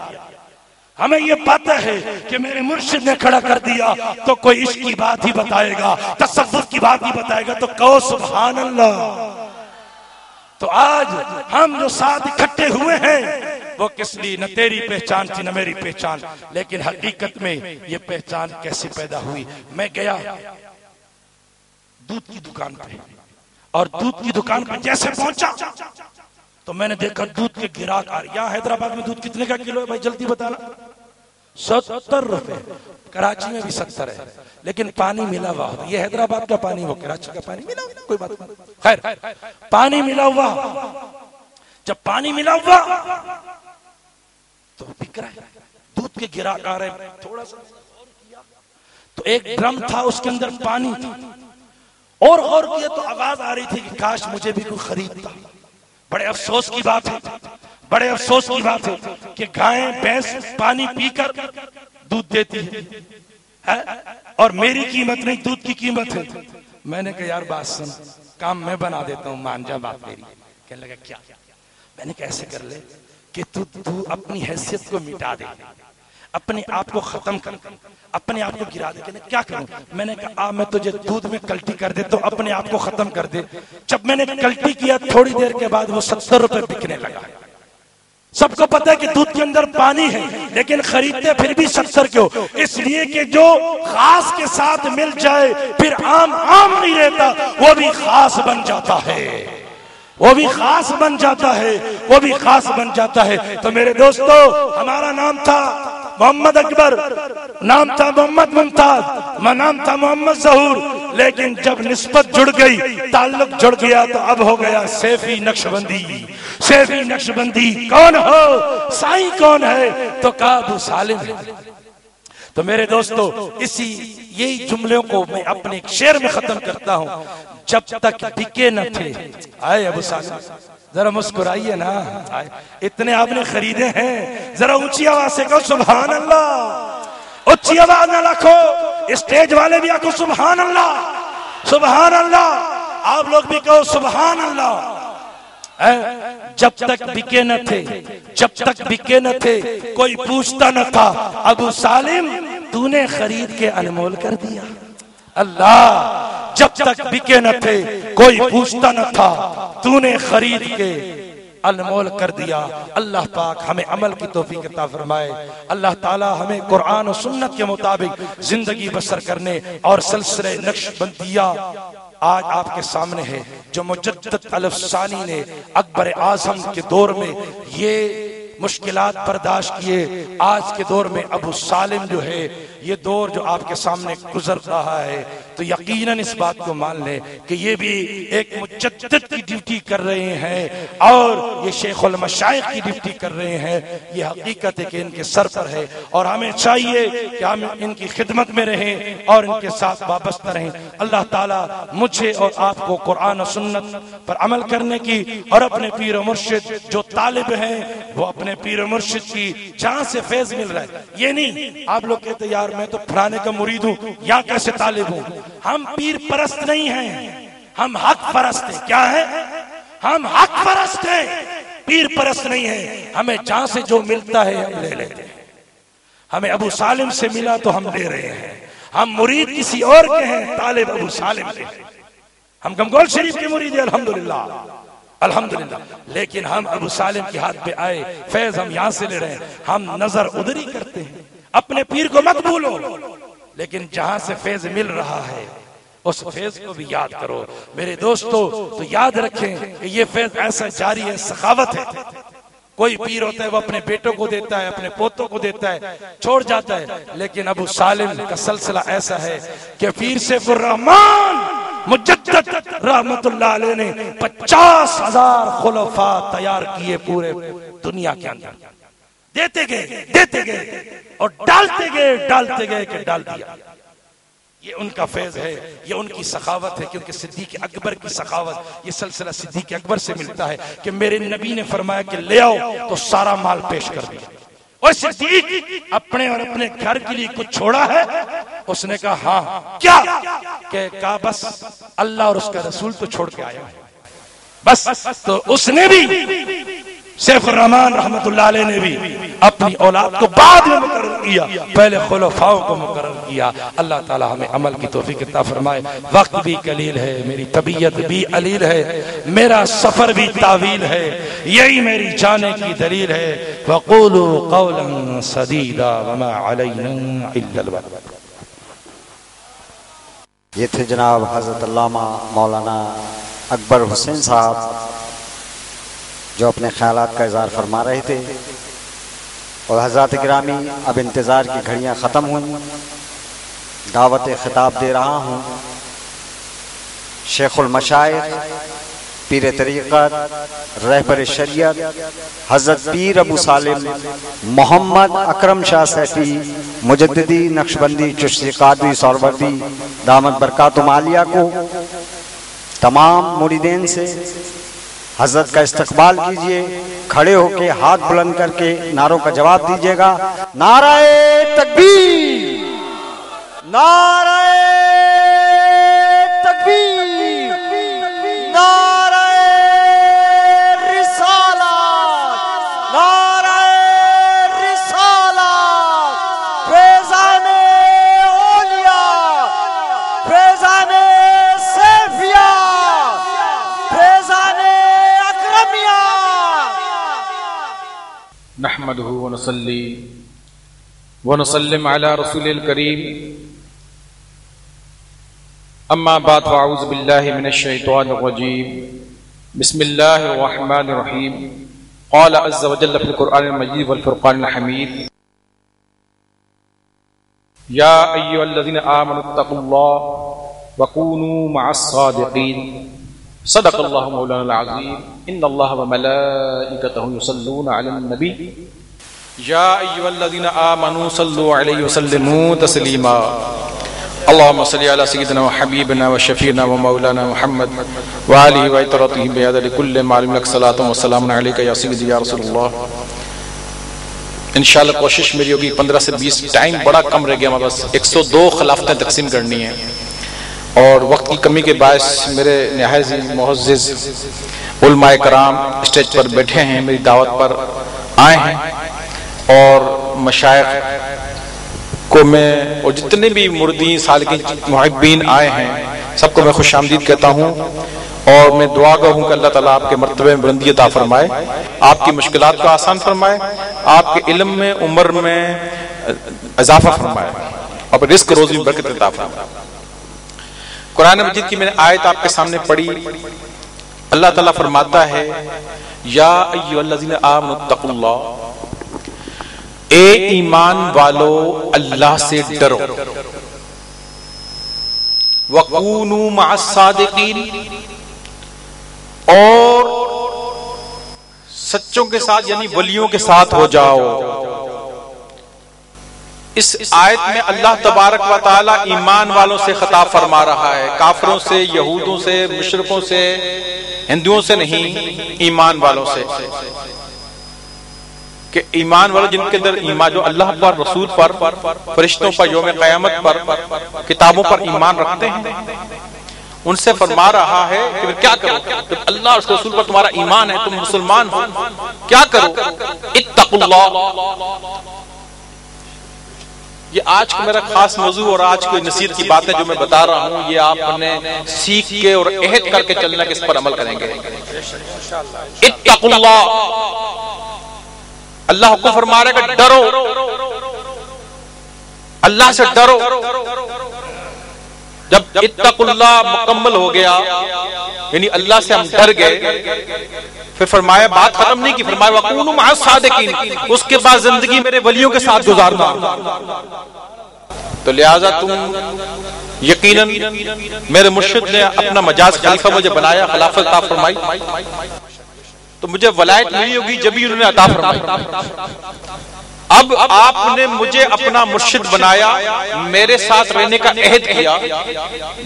ہمیں یہ پتہ ہے کہ میرے مرشد نے کھڑا کر دیا تو کوئی عشق کی بات ہی بتائے گا, تصوف کی بات ہی بتائے گا, تو کہو سبحان اللہ. تو آج ہم جو ساتھ اکٹھے ہوئے ہیں وہ کس لیے؟ نہ تیری پہچان تھی نہ میری پہچان, لیکن حقیقت میں یہ پہچان کیسے پیدا ہوئی؟ میں گیا دودھ کی دکان پہ, اور دودھ کی دکان پہ جیسے پہنچا تو میں نے دیکھا دودھ کے گراہک آ رہے. یہاں حیدرآباد میں دودھ کتنے کا کلو ہے بھائی جلدی بتانا؟ 70 روپے. کراچی میں بھی 70 ہے, لیکن پانی ملا ہوا ہوتا. یہ حیدرآباد کا پانی, وہ کراچی کا پانی ملا ہوا, کوئی بات نہیں. خیر, پانی ملا ہوا. جب پانی ملا ہوا تو بک رہا ہے, دودھ کے گراہک آ رہے ہیں. تھوڑا سا تو ایک ڈرم تھا, اس کے اندر پانی تھا, اور غور کیا تو آواز آ رہی تھی کہ کاش مجھے بھی کوئی خریدتا. بڑے افسوس کی بات ہے, بڑے افسوس کی بات ہے کہ گائیں بھینس پانی پی کر دودھ دیتی ہے اور میری قیمت نہیں, دودھ کی قیمت ہے. میں نے کہا یار بات سن, کام میں بنا دیتا ہوں, مان جا بات میری. کہنے لگا کیا؟ میں نے کہا ایسے کر لے کہ تو اپنی حیثیت کو مٹا دے, اپنے آپ کو ختم کر, اپنے آپ کو گرا دے. کہنے کیا کروں؟ میں نے کہا میں تجھے دودھ میں کلٹی کر دے تو اپنے آپ کو ختم کر دے. جب میں نے کلٹی کیا تھوڑی دیر کے بعد وہ 70 روپے بکنے لگا. سب کو پتہ ہے کہ دودھ کے اندر پانی ہے, لیکن خریدتے پھر بھی 70 کیوں؟ اس لیے کہ جو خاص کے ساتھ مل جائے پھر عام نہیں رہتا, وہ بھی خاص بن جاتا ہے, وہ بھی خاص بن جاتا ہے, وہ بھی خاص بن جاتا ہے. تو میرے دوستو, ہمارا نام تھا محمد اکبر, نام تھا محمد ممتاز, نام تھا محمد ظہور, لیکن جب نسبت جڑ گئی, تعلق جڑ گیا تو اب ہو گیا سیفی نقشبندی. سیفی نقشبندی کون ہو؟ سائیں کون ہے؟ تو کہا ابو سالم. تو میرے دوستو, یہی جملوں کو میں اپنے ایک شعر میں ختم کرتا ہوں. جب تک بکے نہ تھے, آئے ابو سالم ذرا مسکرائیے نا, اتنے آپ نے خریدے ہیں, ذرا اونچی آواز سے کہو سبحان اللہ. اونچی آواز نہ رکھو, اسٹیج والے بھی آکو سبحان اللہ, سبحان اللہ. آپ لوگ بھی کہو سبحان اللہ. جب تک بکے نہ تھے, جب تک بکے نہ تھے کوئی پوچھتا نہ تھا, ابو سالم تو نے خرید کے انمول کر دیا. اللہ, جب تک بکے نہ تھے کوئی پوچھتا نہ تھا, تو نے خرید کے انمول کر دیا. اللہ پاک ہمیں عمل کی توفیق عطا فرمائے. اللہ تعالی ہمیں قرآن و سنت کے مطابق زندگی بسر کرنے اور سلسلہ نقش بندیہ آج آپ کے سامنے ہے, جو مجدد الفسانی نے اکبر اعظم کے دور میں یہ مشکلات برداشت کیے. آج کے دور میں ابو سالم جو ہے, یہ دور جو آپ کے سامنے گزر رہا ہے, تو یقیناً اس بات کو مان لیں کہ یہ بھی ایک مجدد کی ڈیوٹی کر رہے ہیں اور یہ شیخ المشائخ کی ڈیوٹی کر رہے ہیں. یہ حقیقت ہے کہ ان کے سر پر ہے, اور ہمیں چاہیے کہ ہم ان کی خدمت میں رہیں اور ان کے ساتھ وابستہ رہیں. اللہ تعالیٰ مجھے اور آپ کو قرآن و سنت پر عمل کرنے کی, اور اپنے پیر و مرشد جو طالب ہیں وہ اپنے پیر و مرشد کی جہاں سے فیض مل رہا ہے. یہ نہیں آپ لوگ کہتے یار میں تو پھرانے کا مرید ہوں, یا کیسے طالب ہوں. ہم پیر پرست نہیں ہیں, ہم حق پرست ہیں. کیا ہے؟ ہم حق پرست ہیں, پیر پرست نہیں ہیں. ہمیں جہاں سے جو ملتا ہے ہم لے لیتے ہیں. ہمیں ابو سالم سے ملا تو ہم لے رہے ہیں. ہم مرید کسی اور کے ہیں, طالب ابو سالم کے ہیں. ہم گنگول شریف کے مرید ہیں الحمدللہ الحمدللہ، لیکن ہم ابو سالم کے ہاتھ پہ آئے، فیض ہم یہاں سے لے رہے ہیں، ہم نظر ادھر ہی کرتے ہیں۔ اپنے پیر کو مت بھولو، لیکن جہاں سے فیض مل رہا ہے اس فیض کو بھی یاد کرو۔ میرے دوستو تو یاد رکھیں کہ یہ فیض ایسا جاری ہے، سخاوت ہے۔ کوئی پیر ہوتا ہے وہ اپنے بیٹوں کو دیتا ہے، اپنے پوتوں کو دیتا ہے، چھوڑ جاتا ہے، لیکن ابو سالم کا سلسلہ ایسا ہے کہ پیر سیف الرحمان مجدد رحمت اللہ علیہ نے 50,000 خلفاء تیار کیے پورے دنیا کے اندر، دیتے گئے اور ڈالتے گئے کہ ڈال دیا۔ یہ ان کا فیض ہے، یہ ان کی سخاوت ہے، کیونکہ صدیق اکبر کی سخاوت، یہ سلسلہ صدیق اکبر سے ملتا ہے کہ میرے نبی نے فرمایا کہ لے آؤ تو سارا مال پیش کر دیا۔ اور صدیق اپنے اور اپنے گھر کے لیے کچھ چھوڑا ہے؟ اس نے کہا ہاں۔ کیا؟ کہ کہا بس اللہ اور اس کا رسول تو چھوڑ کے آیا ہے بس۔ تو اس نے بھی سیف الرحمان رحمت اللہ علیہ نے بھی اپنی اولاد کو بعد میں مقرر کیا، پہلے خلفاؤں کو مقرر کیا۔ اللہ تعالی ہمیں عمل کی توفیق عطا فرمائے۔ وقت بھی قلیل ہے، میری طبیعت بھی علیل ہے، میرا سفر بھی طویل ہے، یہی میری جانے کی دلیل ہے۔ وَقُولُوا قَوْلًا سَدِيدًا وَمَا عَلَيْنَا إِلَّا الْبَلَاغُ۔ یہ تھے جناب حضرت علامہ مولانا اکبر حسین صاحب جو اپنے خیالات کا اظہار فرما رہے تھے۔ اور حضرات گرامی، اب انتظار کی گھڑیاں ختم ہوئیں، دعوت خطاب دے رہا ہوں شیخ المشائخ، پیر طریقت، رہبر شریعت، حضرت پیر ابو سالم محمد اکرم شاہ سیفی مجددی نقشبندی چشتی قادری سہروردی دامت برکاتہم عالیہ کو تمام مریدین سے حضرت کا استقبال کیجئے، کھڑے ہو کے ہاتھ بلند کر کے نعروں کا جواب دیجئے گا۔ نعرہ تکبیر، نعرہ تکبیر، نعرہ رسالت، نعرہ رسالت، فیضان اولیاء، فیضان سیفیہ، فیضان اکرمیہ۔ نحمده ونصلي ونسلم على رسول الكريم، اما بعد، فاعوذ بالله من الشيطان الرجيم، بسم الله الرحمن الرحيم، قال عز وجل في القرآن المجيد والفرقان الحميد، يا أيها الذين آمنوا اتقوا الله وكونوا مع الصادقين، صدق الله مولانا العظيم، ان الله وملائكته يصلون على النبي، يا ايها الذين امنوا صلوا عليه وسلموا تسليما، اللهم صل على سيدنا وحبيبنا وشفيعنا ومولانا محمد وآله وعطرته بعدد كل معلوم لك صلاة وسلام عليك يا سيدي يا رسول الله۔ انشاءاللہ کوشش میری ہوگی 15 سے 20، ٹائم بڑا کم رہ گیا، میں بس 102 خلافتیں تقسیم کرنی ہیں، اور وقت کی کمی کے باعث میرے نہایت معزز علماء کرام اسٹیج پر بیٹھے ہیں، میری دعوت پر آئے ہیں، اور مشائخ کو میں اور جتنے بھی مردین سالکین محبین آئے ہیں سب کو میں خوش آمدید کہتا ہوں، اور میں دعا گو ہوں کہ اللہ تعالیٰ آپ کے مرتبے میں بلندی عطا فرمائے، آپ کی مشکلات کو آسان فرمائے، آپ کے علم میں عمر میں اضافہ فرمائے، اور رزق روزی میں برکت عطا فرمائے۔ قرآن مجید کی میں نے آیت آپ کے سامنے پڑھی، اللہ تعالیٰ فرماتا ہے یا ایھا الذین آمنوا اتقوا اللہ، اے ایمان والو اللہ سے ڈرو، وَكُونُوا مَعَ الصَّادِقِينَ، اور سچوں کے ساتھ یعنی ولیوں کے ساتھ ہو جاؤ۔ اس آیت میں اللہ تبارک و تعالی ایمان والوں سے خطاب فرما رہا ہے، کافروں سے، یہودوں سے، مشرکوں سے، ہندوؤں سے نہیں، ایمان والوں سے، کہ ایمان والوں جن کے اندر ایمان، جو اللہ پر، رسول پر، فرشتوں پر، یوم قیامت پر، کتابوں پر ایمان رکھتے ہیں، ان سے فرما رہا ہے کہ کیا کرو، جب اللہ اور اس کے رسول پر تمہارا ایمان ہے، تم مسلمان ہو، کیا کرو، اتقوا اللہ، یہ آج کا میرا خاص موضوع اور آج کوئی نصیحت کی باتیں جو میں بتا رہا ہوں، یہ آپ نے سیکھ کے اور عہد کر کے چلنا کہ اس پر عمل کریں گے۔ اتقوا اللہ، اللہ کو فرما رہا ہے کہ ڈرو، اللہ سے ڈرو۔ جب اتقوا اللہ مکمل ہو گیا، یعنی اللہ سے ہم ڈر گئے، پھر فرمایا بات ختم نہیں کی، فرمایا وَقُونُوا مَعَ الصَّادِقِينَ، اس کے بعد زندگی میرے ولیوں کے ساتھ گزارنا۔ تو لہٰذا تم یقیناً میرے مرشد نے اپنا مجاز خلیفہ مجھے بنایا، خلافت عطا فرمائی، تو مجھے ولایت ملی ہوگی جبھی انہوں نے عطا فرمائی۔ اب آپ نے مجھے اپنا مرشد بنایا، میرے ساتھ رہنے کا عہد کیا،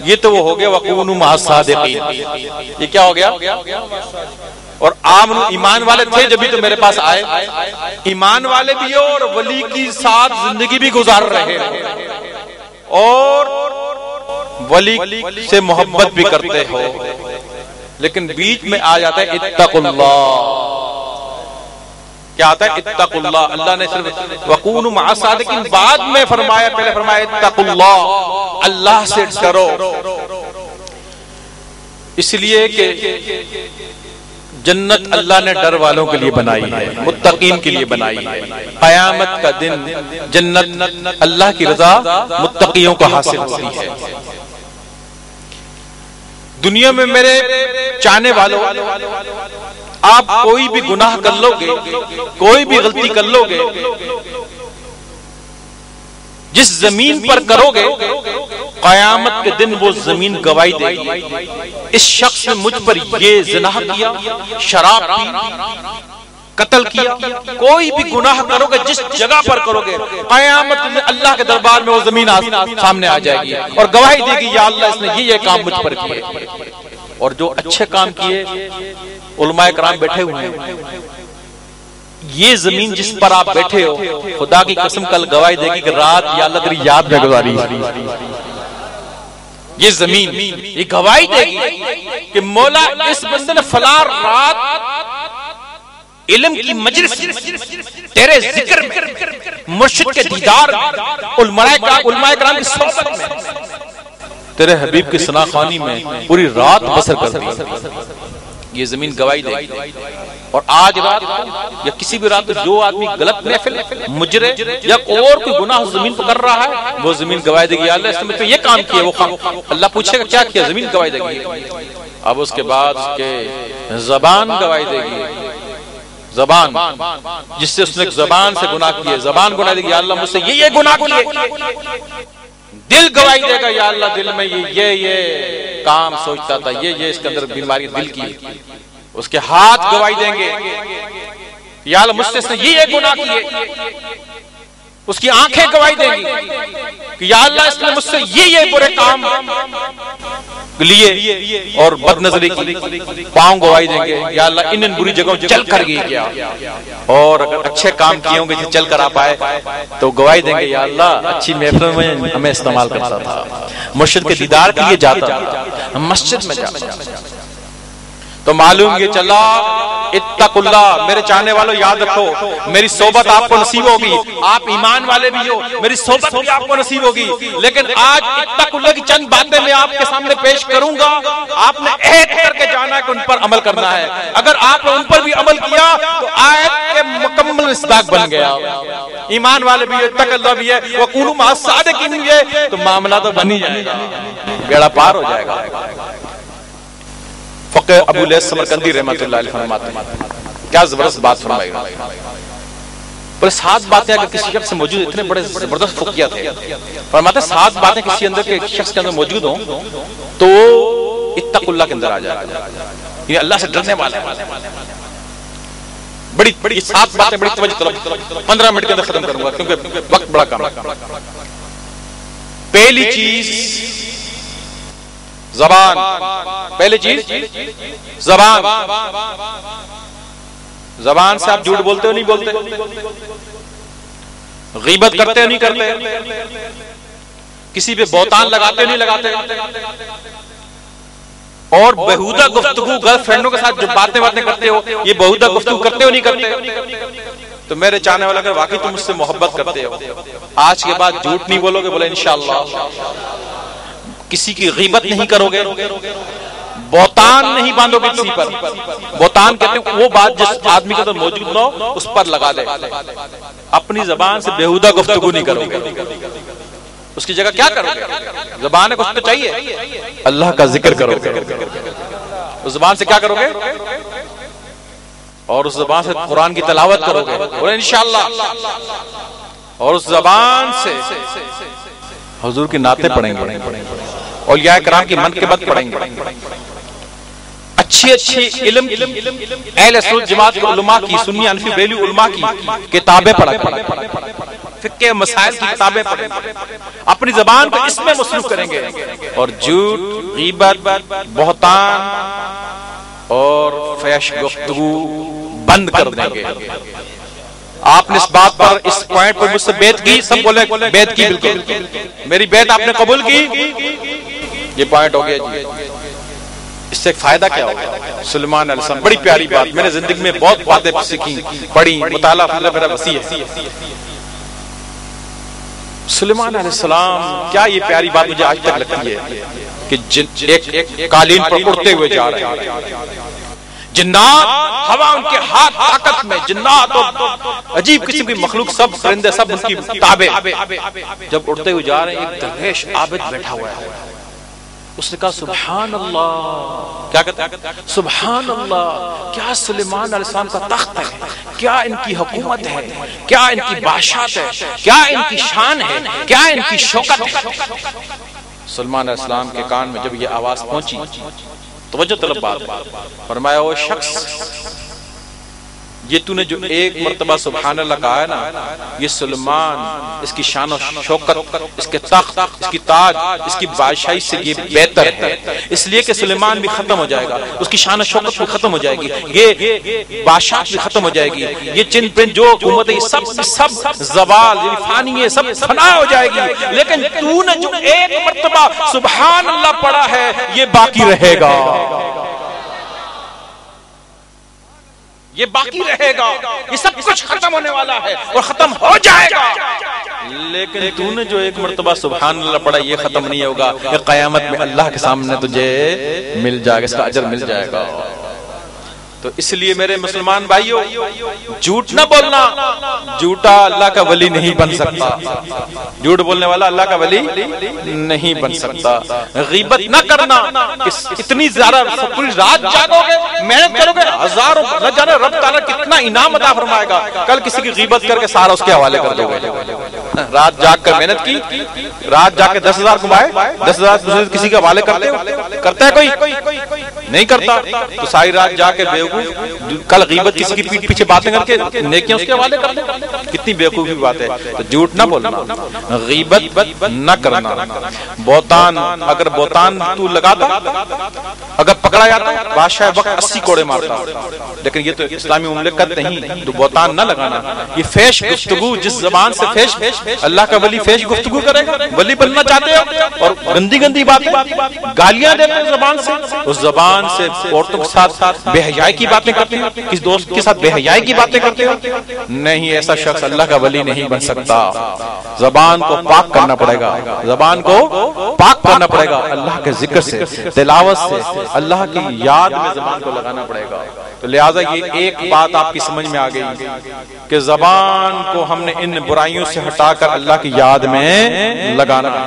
یہ تو وہ ہو گیا وَقُونُوا مَعَ الصَّادِقِينَ۔ یہ کیا ہو گیا؟ اور آپ ایمان والے تھے جبھی تو میرے پاس آئے، ایمان والے بھی ہو اور ولی کی ساتھ زندگی بھی گزار رہے ہو اور ولی سے محبت بھی کرتے ہو، لیکن بیچ میں آ جاتا ہے اتقوا اللہ۔ کیا آتا ہے؟ اتقوا اللہ۔ اللہ نے صرف وَقُونُوا مَعَ الصَّادِقِينَ بعد میں فرمایا، پہلے فرمایا اتقوا اللہ، اللہ سے ڈرو۔ اس لیے کہ جنت اللہ نے ڈر والوں کے لیے بنائی ہے، متقین کے لیے بنائی ہے۔ قیامت کا دن جنت اللہ کی رضا متقیوں کو حاصل ہوتی ہے۔ دنیا میں میرے چاہنے والوں، آپ کوئی بھی گناہ کر لو گے، کوئی بھی غلطی کر لو گے، جس زمین پر کرو گے قیامت کے دن وہ زمین گواہی دے گی، اس شخص نے مجھ پر یہ زنا کیا، شراب پی، قتل کیا۔ کوئی بھی گناہ کرو گے جس جگہ پر کرو گے، قیامت میں اللہ کے دربار میں وہ زمین سامنے آ جائے گی اور گواہی دے گی یا اللہ اس نے یہ کام مجھ پر کیے۔ اور جو اچھے کام کیے، علماء کرام بیٹھے ہوئے ہیں، یہ زمین جس پر آپ بیٹھے ہو، خدا کی قسم کل گواہی دے گی کہ رات یا اللہ تیری یاد میں گزاری، یہ زمین یہ گواہی دے گی کہ مولا اس بندے نے فلاں رات علم کی مجلس، تیرے ذکر میں، مرشد کے دیدار میں، علماء کرام کی صحبت میں، تیرے حبیب کی ثناخوانی میں پوری رات بسر کر دی۔ یہ زمین گواہی دے گی۔ اور آج رات یا کسی بھی رات جو آدمی غلط محفل، مجرے یا اور کوئی گناہ زمین پر کر رہا ہے، وہ زمین گواہی دے گی اللہ اس نے یہ کام کیا، وہ اللہ پوچھے گا کیا کیا، زمین گواہی دے گی۔ اب اس کے بعد اس کے زبان گواہی دے گی، زبان جس سے اس نے زبان سے گناہ کیے، زبان گناہ دے گی یا اللہ مجھ سے یہ گناہ کیے۔ دل گواہی دے گا یا اللہ دل میں یہ کام سوچتا تھا، یہ اس کے اندر بیماری دل کی۔ اس کے ہاتھ گواہی دیں گے یا اللہ مجھ سے اس نے یہ گناہ کیے۔ اس کی آنکھیں گواہی دیں گی کہ یا اللہ اس نے مجھ سے یہ برے کام لیے اور بد نظری کی۔ پاؤں گواہی دیں گے یا اللہ ان بری جگہوں چل کر گئی کیا، اور اگر اچھے کام کیے ہوں گے چل کر آپ آئے تو گواہی دیں گے یا اللہ اچھی محفل میں ہمیں استعمال کرتا تھا، مرشد کے دیدار کے لیے جاتا تھا، مسجد میں جاتا تھا۔ تو معلوم یہ چلا اتقوا اللہ۔ میرے چاہنے والوں یاد رکھو، میری صحبت آپ کو نصیب ہوگی، آپ ایمان والے بھی ہو، میری صحبت بھی آپ کو نصیب ہوگی، لیکن آج اتقوا اللہ کی چند باتیں میں آپ کے سامنے پیش کروں گا، آپ نے عہد کر کے جانا ہے کہ ان پر عمل کرنا ہے۔ اگر آپ نے ان پر بھی عمل کیا تو آیت کے مکمل مصداق بن گیا۔ ایمان والے بھی ہے، اتقوا اللہ بھی ہے، وَقُونُوا مَعَ الصَّادِقِينَ بھی ہے، تو معاملہ تو بن ہی جائے گا، بیڑا پار ہو جائے گا۔ فقہ ابو لیث سمرقندی رحمۃ اللہ علیہ فرماتے ہیں، کیا زبردست بات فرمائی گا، بولے 7 باتیں اگر کسی شخص سے موجود، اتنے بڑے زبردست فقیہ تھے، فرماتے ہیں 7 باتیں کسی اندر کے شخص کے اندر موجود ہوں تو اتقوا اللہ کے اندر آ جائے گا، یہ اللہ سے ڈرنے والا ہے۔ بڑی 7 باتیں بڑی توجہ طلب، 15 منٹ کے اندر ختم کروں گا کیونکہ وقت بڑا کم ہے۔ پہلی چیز زبان، پہلی چیز زبان۔ زبان سے آپ جھوٹ بولتے ہو نہیں بولتے، غیبت کرتے ہو نہیں کرتے، کسی پہ بہتان لگاتے ہو نہیں لگاتے، اور بہودہ گفتگو گرل فرینڈوں کے ساتھ جو باتیں کرتے ہو، یہ بہودہ گفتگو کرتے ہو نہیں کرتے۔ تو میرے چاہنے والا اگر واقعی تم مجھ سے محبت کرتے ہو آج کے بعد جھوٹ نہیں بولو گے، بولے انشاءاللہ، کسی کی غیبت نہیں کرو گے، بہتان نہیں باندھو گے کسی پر. بہتان کہتے ہیں وہ بات جس آدمی کے اندر موجود نہ ہو اس پر لگا دے. اپنی زبان سے بیہودہ گفتگو نہیں کرو گے، اس کی جگہ کیا کرو گے؟ زبان ہے کچھ تو چاہیے، اللہ کا ذکر کرو گے. اس زبان سے کیا کرو گے؟ اور اس زبان سے قرآن کی تلاوت کرو گے، اور انشاءاللہ. اور اس زبان سے حضور کی نعتیں پڑھیں گے، اولیاء کرام کی منقبت پڑھیں گے، اچھی علم اہل سنت جماعت کے علماء کی، سنی حنفی بریلوی علماء کی کتابیں پڑھیں، فقہ مسائل کی کتابیں پڑھیں، اپنی زبان کو اس میں مصروف کریں گے، اور جھوٹ، غیبت، بہتان اور فحش گفتگو بند کر دیں گے. آپ نے اس بات پر، اس پوائنٹ پر مجھ سے بیعت کی، سب بولے بیعت کی، بالکل میری بیعت آپ نے قبول کی. یہ پوائنٹ ہو گیا جی. اس سے ایک فائدہ کیا ہوگا؟ سلیمان علیہ السلام، بڑی پیاری بات، میں نے زندگی میں بہت باتیں سیکھی، پڑھی، مطالعہ میرا وسیع ہے. سلیمان علیہ السلام، کیا یہ پیاری بات مجھے آج تک لگتی ہے کہ ایک قالین پر اڑتے ہوئے جا رہے ہیں، جنات ہوا ان کے ہاتھ طاقت میں، جنات اور عجیب قسم کی مخلوق، سب پرندے سب ان کی تابع، جب اڑتے ہوئے جا رہے ہیں ایک درویش عابد بیٹھا ہوا ہے. اس نے کہا سبحان اللہ. کیا کہتا ہے؟ سبحان اللہ. کیا سلیمان علیہ السلام کا تخت ہے، کیا ان کی حکومت ہے، کیا ان کی بادشاہت ہے، کیا ان کی شان ہے، کیا ان کی شوکت ہے. سلیمان علیہ السلام کے کان میں جب یہ آواز پہنچی، توجہ طلب بات، فرمایا وہ شخص، یہ تو نے جو ایک مرتبہ سبحان اللہ کہا ہے نا، یہ سلیمان، اس کی شان و شوکت، اس کے تخت، اس کی تاج، اس کی بادشاہی سے یہ بہتر ہے، اس لیے کہ سلیمان بھی ختم ہو جائے گا، اس کی شان و شوکت بھی ختم ہو جائے گی، یہ بادشاہت بھی ختم ہو جائے گی، یہ چن پن جو حکومت ہے یہ سب زوال، یعنی فانی ہے، سب فنا ہو جائے گی. لیکن تو نے جو ایک مرتبہ سبحان اللہ پڑھا ہے یہ باقی رہے گا، یہ باقی رہے گا، یہ سب کچھ ختم ہونے والا ہے اور ختم ہو جائے گا. لیکن تو نے جو ایک مرتبہ سبحان اللہ پڑھا یہ ختم نہیں ہوگا، یہ قیامت میں اللہ کے سامنے تجھے مل جائے گا، اس کا اجر مل جائے گا. تو اس لیے میرے مسلمان بھائیوں، جھوٹ نہ بولنا. جھوٹا اللہ کا ولی نہیں بن سکتا، جھوٹ بولنے والا اللہ کا ولی نہیں بن سکتا. غیبت نہ کرنا، اتنی زیادہ پوری رات جاگو گے، محنت کرو گے، ہزاروں، نہ جانے رب تعالیٰ کتنا انعام عطا فرمائے گا. کل کسی کی غیبت کر کے سارا اس کے حوالے کر دو گے. رات جاگ کر محنت کی، رات جا کے 10,000 کمائے، 10,000 کسی کے حوالے کرتا ہے کوئی نہیں کرتا. تو ساری رات جا کے کل غیبت کسی کی پیٹھ پیچھے باتیں کر کے نیکیاں اس کے حوالے کر دیں، کتنی بیوقوفی بات ہے. تو جھوٹ نہ بولنا، غیبت نہ کرنا. بہتان، اگر بہتان تو لگاتا، اگر پکڑا جاتا بادشاہ وقت 80 کوڑے مارتا. لیکن یہ تو اسلامی مملکت نہیں، تو بہتان نہ لگانا. یہ فحش گفتگو، جس زبان سے فحش، اللہ کا ولی فحش گفتگو کرے گا. ولی بننا چاہتے ہو اور گندی گندی باتیں، گالیاں دیتے ہیں زبان سے، اس زبان سے عورتوں کے ساتھ بے حیائی کی باتیں کرتے ہیں، کس دوست کے ساتھ بے حیائی کی باتیں کرتے ہیں. نہیں، ایسا شخص اللہ کا ولی نہیں بن سکتا. زبان کو پاک کرنا پڑے گا، زبان کو پاک کرنا پڑے گا، اللہ کے ذکر سے، تلاوت سے، اللہ کی یاد میں زبان کو لگانا پڑے گا. تو لہٰذا یہ ایک بات آپ کی سمجھ میں آ گئی کہ زبان کو ہم نے ان برائیوں سے ہٹا کر اللہ کی یاد میں لگانا ہے.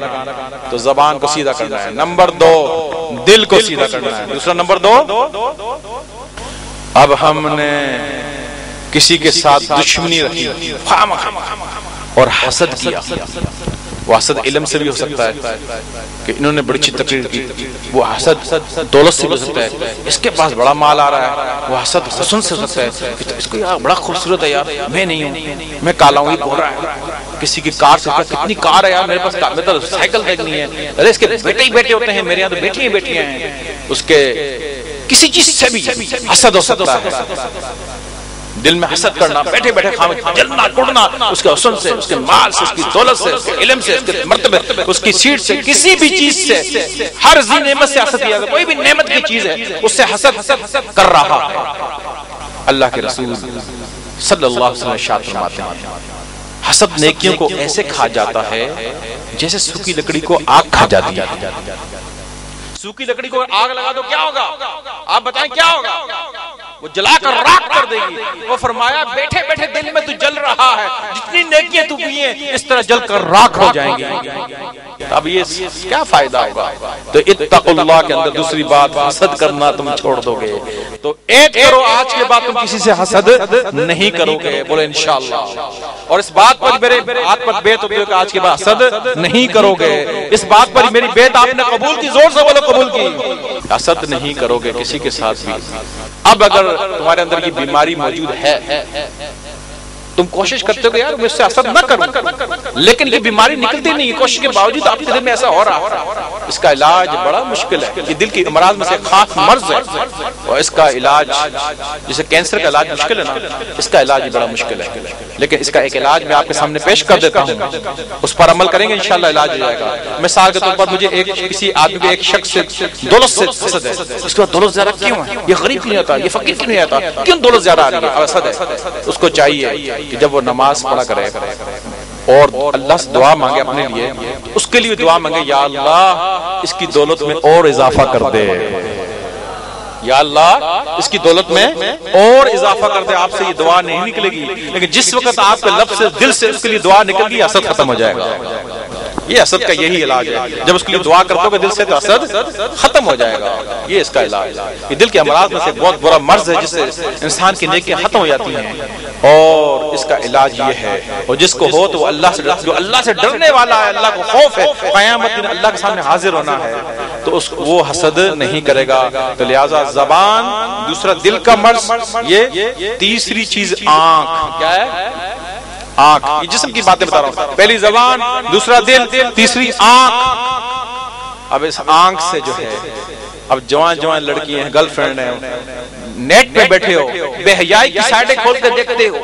تو زبان کو سیدھا کرنا ہے. نمبر 2، دل کو سیدھا کرنا ہے. دوسرا نمبر 2، اب ہم نے کسی کے ساتھ دشمنی رکھی اور حسد کیا. وہ حسد علم سے بھی ہو سکتا ہے کہ انہوں نے بڑی اچھی تقریر کی، وہ حسد دولت سے بھی ہو سکتا ہے، اس کے پاس بڑا مال آ رہا ہے، وہ حسد حسن سے ہو سکتا ہے کہ اس کو یار بڑا خوبصورت ہے، یار میں نہیں ہوں، میں کالا ہوں، یہ بول رہا ہے. کسی کی کار سے کتنی کار ہے یار میرے پاس، میں تو سائیکل دیکھنی ہے. ارے اس کے بیٹے ہی بیٹے ہوتے ہیں، میرے یہاں تو بیٹی ہی بیٹیاں ہیں. اس کے کسی چیز سے بھی حسد ہو سکتا ہے. دل میں حسد کرنا، بیٹھے بیٹھے جلنا ٹوٹنا اس کے حسن سے، اس کے مال سے، اس کی دولت سے، اس کے علم سے، اس کے مرتبے، اس کی سیٹ سے، کسی بھی چیز سے، ہر ذی نعمت سے حسد کیا. کوئی بھی نعمت کی چیز ہے اس سے حسد کر رہا ہے. اللہ کے رسول صلی اللہ علیہ وسلم ارشاد فرماتے ہیں حسد نیکیوں کو ایسے کھا جاتا ہے جیسے سوکھی لکڑی کو آگ کھا جاتی ہے. سوکھی لکڑی کو آگ لگا دو کیا ہوگا؟ آپ بتائیں کیا ہوگا؟ وہ جلا کر راکھ کر دے گی. وہ فرمایا بیٹھے بیٹھے دل میں تو جل رہا ہے, جتنی نیکیاں تو کی ہیں اس طرح جل کر راکھ ہو جائیں گی. اب یہ کیا فائدہ ہوگا؟ تو اتقوا اللہ کے اندر دوسری بات حسد کرنا تم چھوڑ دو گے تو ایک کرو آج کے بعد تم کسی سے حسد نہیں کرو گے. بولے انشاءاللہ. اور اس بات پر میرے ہاتھ پر بیت ہوتی ہے کہ آج کے بعد حسد نہیں کرو گے. اس بات پر میری بیت آپ نے قبول کی, زور سے بولو قبول کی. حسد نہیں کرو گے کسی کے ساتھ بھی. اب اگر تمہارے اندر یہ بیماری موجود ہے, تم کوشش کرتے ہو کہ یار مجھ سے حسد نہ کروں, لیکن یہ بیماری نکلتی نہیں, کوشش کے باوجود آپ کے دل میں ایسا ہو رہا ہے. اس کا علاج بڑا مشکل ہے. یہ دل کی امراض میں سے خاص مرض ہے, اور اس کا علاج جیسے کینسر کا علاج مشکل ہے نا, اس کا علاج بڑا مشکل ہے. لیکن اس کا ایک علاج میں آپ کے سامنے پیش کر دیتا ہوں, اس پر عمل کریں گے انشاءاللہ علاج ہو جائے گا. مثال کے طور پر مجھے کسی آدمی کو ایک شخص سے دولت سے حسد ہے. اس کے بعد دولت زیادہ کیوں ہے؟ یہ غریب کیوں نہیں آتا, یہ فقیر کیوں نہیں آتا, کیوں دولت زیادہ آ رہی ہے؟ حسد ہے. اس کو چاہیے کہ جب وہ نماز پڑھا کرے اور اللہ سے دعا مانگے اپنے لیے, اس کے لیے دعا مانگے یا اللہ اس کی دولت میں اور اضافہ کر دے, یا اللہ اس کی دولت میں اور اضافہ کر دے. آپ سے یہ دعا نہیں نکلے گی, لیکن جس وقت آپ کے لفظ سے دل سے اس کے لیے دعا نکل گی حسد ختم ہو جائے گا. یہ حسد کا یہی علاج ہے. جب اس کے لیے دعا کرتے ہو کہ دل سے تو حسد ختم ہو جائے گا. یہ اس کا علاج ہے. یہ دل کے امراض میں سے بہت برا مرض ہے جس سے انسان کی نیکیاں ختم ہو جاتی ہیں, اور اس کا علاج یہ ہے. اور جس کو ہو تو وہ اللہ سے, جو اللہ سے ڈرنے والا ہے, اللہ کو خوف ہے, قیامت دن اللہ کے سامنے حاضر ہونا ہے, تو وہ حسد نہیں کرے گا. تو لہذا زبان, دوسرا دل کا مرض, یہ تیسری چیز آنکھ. کیا ہے؟ آنکھ. یہ جسم کی باتیں بتا رہا ہوں. پہلی زبان, دوسرا دل, تیسری آنکھ. اب اس آنکھ سے جو ہے, اب جوان لڑکی ہیں, گرل فرینڈ ہیں, نیٹ پہ بیٹھے ہو, بے حیائی کی سائٹیں کھول کے دیکھتے ہو,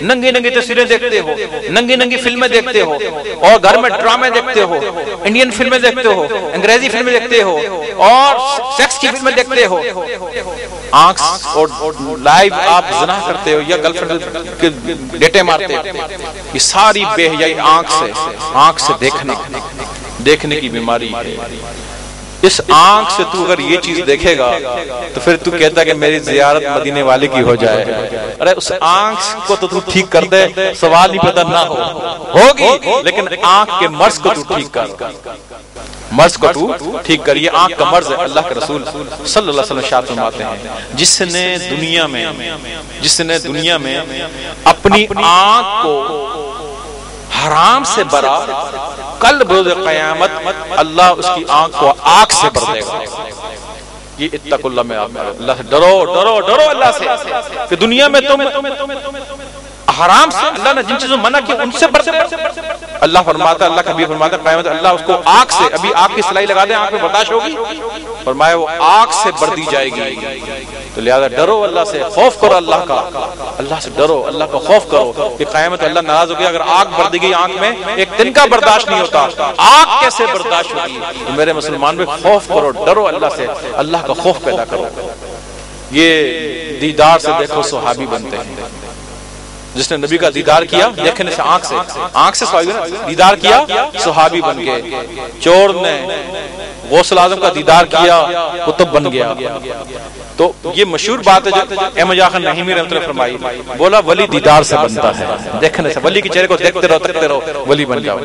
ننگی تصویریں دیکھتے ہو, ننگی فلمیں دیکھتے ہو, اور گھر میں ڈرامے دیکھتے ہو, انڈین فلمیں دیکھتے ہو, انگریزی فلمیں دیکھتے ہو, اور سیکس کی فلمیں دیکھتے ہو. آنکھ اور لائیو آپ زنا کرتے ہو یا گرل فرینڈ کے ڈیٹے مارتے ہو. یہ ساری بے حیائی آنکھ سے دیکھنے کی بیماری ہے. اس آنکھ سے تو اگر یہ چیز دیکھے گا تو پھر تو کہتا ہے کہ میری زیارت مدینے والے کی ہو جائے. ارے اس آنکھ کو تو ٹھیک کر دے, سوال نہیں پیدا نہ ہوگی, لیکن آنکھ کے مرض کو تو ٹھیک کر, مرض کو تو ٹھیک کر. یہ آنکھ کا مرض ہے. اللہ کے رسول صلی اللہ علیہ وسلم ارشاد فرماتے ہیں جس نے دنیا میں اپنی آنکھ کو حرام سے برا, کل بروز قیامت اللہ اس کی آنکھ کو آگ سے بھر دے گا. یہ اتقوا اللہ میں اللہ سے ڈرو اللہ سے, کہ دنیا میں تم حرام سے, اللہ نے جن چیزوں منع کی ان سے بڑھ. اللہ فرماتا, اللہ کا حبیب فرماتا قیامت اللہ اس کو آگ سے, ابھی آگ کی سلائی لگا دیں آنکھ میں برداشت ہوگی, فرمایا وہ آگ سے بھر دی جائے گی. تو لہذا ڈرو اللہ سے, خوف کرو اللہ کا, اللہ سے ڈرو, اللہ کا خوف کرو کہ قیامت اللہ ناراض ہو گیا. اگر آگ بھر دی گئی آنکھ میں, ایک دن کا برداشت نہیں ہوتا, آگ کیسے برداشت ہوگی؟ تو میرے مسلمان میں خوف کرو, ڈرو اللہ سے, اللہ کا خوف پیدا کرو. یہ دیدار سے دیکھو صحابی بنتے ہیں. جس نے نبی کا دیدار کیا دیکھنے سے, آنکھ سے دیدار کیا, صحابی بن گئے. چور نے غوث اعظم کا دیدار کیا, قطب بن گیا. تو یہ مشہور بات ہے جو احمد جاخر نحیمی رحمۃ اللہ فرمائی, بولا ولی دیدار سے بنتا ہے, دیکھنے سے. ولی کے چہرے کو دیکھتے رہو, ولی بن جاؤ.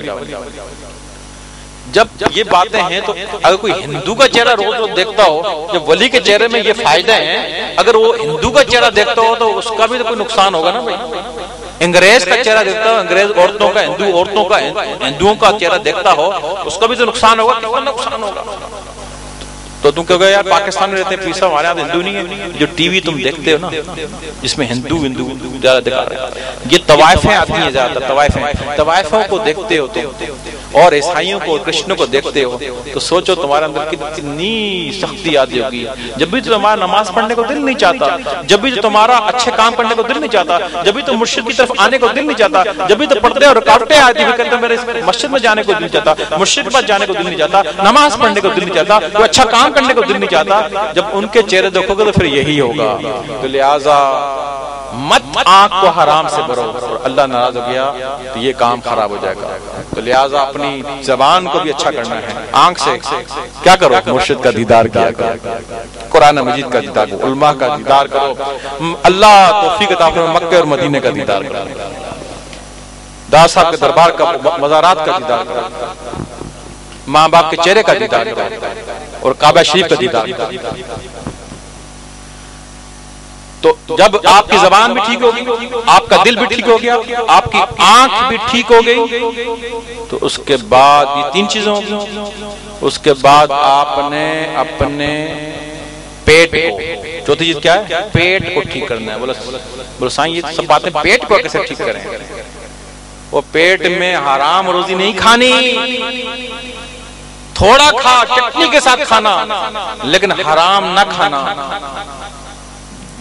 جب یہ باتیں ہیں تو اگر کوئی ہندو کا چہرہ روز دیکھتا ہو, جب ولی کے چہرے میں یہ فائدے ہیں, اگر وہ ہندو کا چہرہ دیکھتا ہو تو اس کا بھی تو کوئی نقصان ہوگا نا بھائی. انگریز کا چہرہ دیکھتا ہو, انگریز عورتوں کا, ہندوؤں کا چہرہ دیکھتا ہو, اس کا بھی تو نقصان ہوگا. کتنا نقصان ہوگا؟ تو تم کہو گے یار پاکستان میں رہتے ہیں پیسہ, ہمارے یہاں ہندو نہیں ہے. جو ٹی وی تم دیکھتے ہو نا جس میں ہندو زیادہ دکھا رہے ہیں, یہ طوائفیں آتی ہیں زیادہ تر, طوائفوں کو دیکھتے ہو تم, اور عیسائیوں کو, کرسچنوں کو دیکھتے ہو, تو سوچو تمہارے اندر کتنی سختی آتی ہوگی. جب بھی تو تمہارا نماز پڑھنے کو دل نہیں چاہتا, جب بھی تو تمہارا اچھے کام کرنے کو دل نہیں چاہتا, جب بھی تو مرشد کی طرف آنے کو دل نہیں چاہتا, جب بھی تو پردے اور رکاوٹیں آتی ہیں, کہتے ہیں میرے مسجد میں جانے کو دل نہیں چاہتا, مرشد کے پاس جانے کو دل نہیں چاہتا, نماز پڑھنے کو دل نہیں چاہتا, کوئی اچھا کام کرنے کو دل نہیں چاہتا. جب ان کے چہرے دیکھو گے تو پھر یہی ہوگا. تو لہذا مت آنکھ کو حرام سے بھرو، اور اللہ ناراض ہو گیا تو یہ کام خراب ہو جائے گا۔ تو لہٰذا اپنی زبان کو بھی اچھا کرنا ہے، آنکھ سے کیا کرو؟ مرشد کا دیدار کیا کرو، قرآن مجید کا دیدار کرو، علماء کا دیدار کرو، اللہ توفیق عطا فرمائے مکہ اور مدینے کا دیدار کرو، دادا صاحب کے دربار کا، مزارات کا دیدار کرو، ماں باپ کے چہرے کا دیدار کرو، اور کعبہ شریف کا دیدار کرو۔ تو جب آپ کی زبان بھی ٹھیک ہوگی، آپ کا دل بھی ٹھیک ہو گیا، آپ کی آنکھ بھی ٹھیک ہو گئی، تو اس کے بعد یہ تین چیزیں ہوگی۔ اس کے بعد آپ نے اپنے پیٹ کو، چوتھی چیز کیا ہے؟ پیٹ کو ٹھیک کرنا ہے۔ بولو سائیں یہ سب باتیں پیٹ کو کیسے ٹھیک کریں؟ وہ پیٹ میں حرام روزی نہیں کھانی، تھوڑا کھا، چٹنی کے ساتھ کھانا، لیکن حرام نہ کھانا۔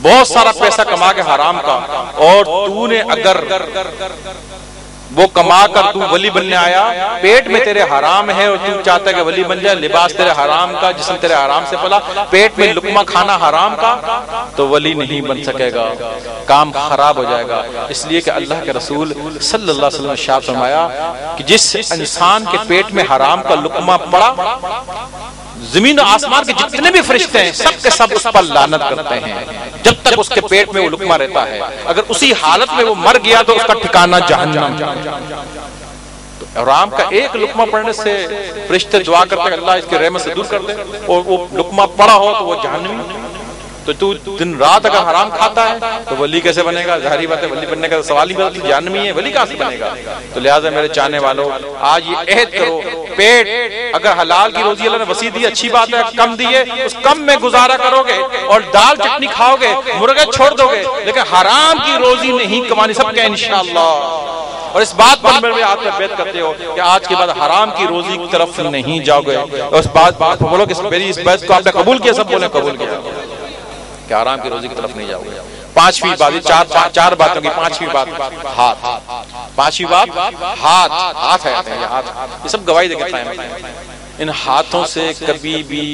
بہت سارا پیسہ کما کے حرام کا، اور تو نے اگر وہ کما کر تو ولی بننے آیا، پیٹ میں تیرے حرام ہے اور تو چاہتا ہے کہ ولی بن جائے، لباس تیرے حرام کا، جسم تیرے حرام سے پلا، پیٹ میں لقمہ کھانا حرام کا، تو ولی نہیں بن سکے گا، کام خراب ہو جائے گا۔ اس لیے کہ اللہ کے رسول صلی اللہ علیہ وسلم نے ارشاد فرمایا کہ جس انسان کے پیٹ میں حرام کا لقمہ پڑا، زمین و آسمان کے جتنے بھی فرشتے ہیں سب کے سب اس پر لعنت کرتے ہیں جب تک اس کے پیٹ میں وہ لقمہ رہتا ہے۔ اگر اسی حالت میں وہ مر گیا تو اس کا ٹھکانہ جہنم۔ حرام کا ایک لقمہ پڑنے سے فرشتے دعا کرتے ہیں اللہ اس کے رحمت سے دور کر دے، اور وہ لقمہ پڑا ہو تو وہ جہنمی۔ تو دن رات اگر حرام کھاتا ہے تو ولی کیسے بنے گا؟ ظاہری بات ہے، ولی بننے کا سوال ہی بات، جہنمی ہے، ولی کہاں سے بنے گا؟ تو لہٰذا میرے چاہنے والوں، آج یہ عہد کرو، پیٹ اگر حلال کی روزی اللہ نے وسیع دی، اچھی بات ہے، کم دیے، اس کم میں گزارا کرو گے اور دال چٹنی کھاؤ گے، مرغے چھوڑ دو گے، لیکن حرام کی روزی نہیں کمانی سب کے انشاءاللہ۔ اور اس بات پر میرے آپ سے بیعت کرتے ہو کہ آج کے بعد حرام کی روزی کی طرف نہیں جاؤ گے، اور اس بات بولو کہ میری اس بیعت کو آپ نے قبول کیا، سب بولیں قبول کیا کہ حرام کی روزی کی طرف نہیں جاؤ گے۔ پانچویں بات، چار باتوں کی پانچویں بات ہاتھ۔ پانچویں بات ہاتھ ہے، یہ سب گواہی دے کے قائم ہے۔ ان ہاتھوں سے کبھی بھی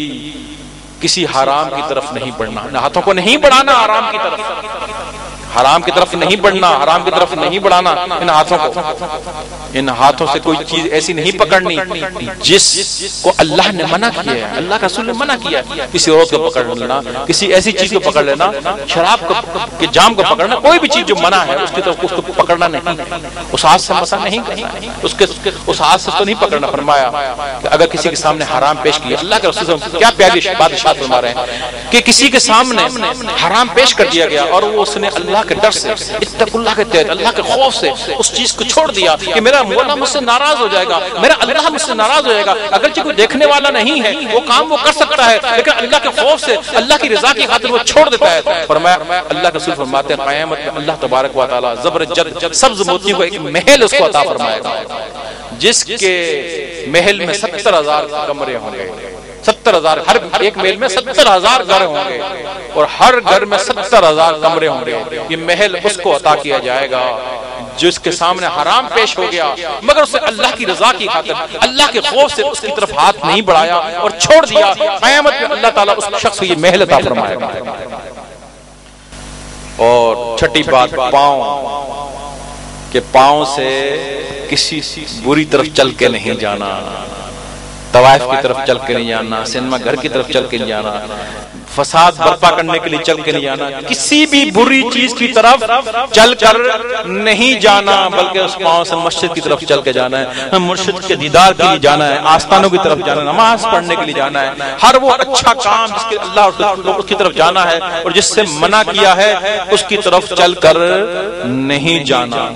کسی حرام کی طرف نہیں بڑھنا، ان ہاتھوں کو نہیں بڑھانا حرام کی طرف، حرام کی طرف نہیں بڑھنا، حرام کی طرف نہیں بڑھانا ان ہاتھوں کو۔ ان ہاتھوں سے کوئی چیز ایسی نہیں پکڑنی جس کو اللہ نے منع کیا ہے، اللہ کا رسول نے منع کیا ہے۔ کسی عورت کو پکڑ لینا، کسی ایسی چیز کو پکڑ لینا، شراب کے جام کو پکڑنا، کوئی بھی چیز جو منع ہے اس کی طرف اس کو پکڑنا نہیں، اس ہاتھ سے مسا نہیں کرنا، اس ہاتھ سے تو نہیں پکڑنا۔ فرمایا کہ اگر کسی کے سامنے حرام پیش کیا، اللہ کے رسول سے کیا پیاری بات ارشاد فرما رہے ہیں کہ کسی کے سامنے حرام پیش کر دیا گیا اور وہ اس نے اللہ کے ڈر سے، اتق اللہ کے تحت، اللہ کے خوف سے اس چیز کو چھوڑ دیا کہ میرا مولا مجھ سے ناراض ہو جائے گا، میرا اللہ مجھ سے ناراض ہو جائے گا، اگرچہ کوئی دیکھنے والا نہیں ہے وہ کام وہ کر سکتا ہے، لیکن اللہ کے خوف سے، اللہ کی رضا کی خاطر وہ چھوڑ دیتا ہے۔ فرمایا اللہ کے رسول فرماتے ہیں قیامت میں اللہ تبارک و تعالی زبرجد سبز موتیوں کا ایک محل اس کو عطا فرمائے گا، جس کے محل میں 70,000 کمرے ہوں گے، 70,000، ہر ایک محل میں 70,000 گھر ہوں گے، اور ہر گھر میں 70,000 کمرے ہوں گے۔ یہ محل اس کو عطا کیا جائے گا جس کے سامنے حرام پیش ہو گیا، مگر اسے اللہ کی رضا کی خاطر، اللہ کے خوف سے اس کی طرف ہاتھ نہیں بڑھایا اور چھوڑ دیا، قیامت میں اللہ تعالیٰ اس شخص کو یہ محل عطا فرمائے گا۔ اور چھٹی بات پاؤں، کہ پاؤں سے کسی بری طرف چل کے نہیں جانا، طوائف کی طرف چل کے نہیں جانا، سینما گھر کی طرف چل کے نہیں جانا، فساد برپا کرنے کے لیے چل کے نہیں جانا، کسی بھی بری چیز کی طرف چل کر نہیں جانا، بلکہ اس پاؤں سے مسجد کی طرف چل کے جانا ہے، مرشد کے دیدار کے لیے جانا ہے، آستانوں کی طرف جانا ہے، نماز پڑھنے کے لیے جانا ہے، ہر وہ اچھا کام جس کے اللہ اور اس کی طرف جانا ہے اور جس سے منع کیا ہے اس کی طرف چل کر نہیں جانا۔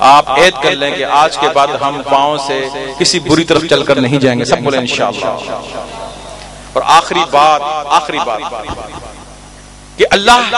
آپ عہد کر لیں کہ آج کے بعد ہم پاؤں سے کسی بری طرف چل کر نہیں جائیں گے، سب بولیں انشاءاللہ۔ اور آخری بات کہ اللہ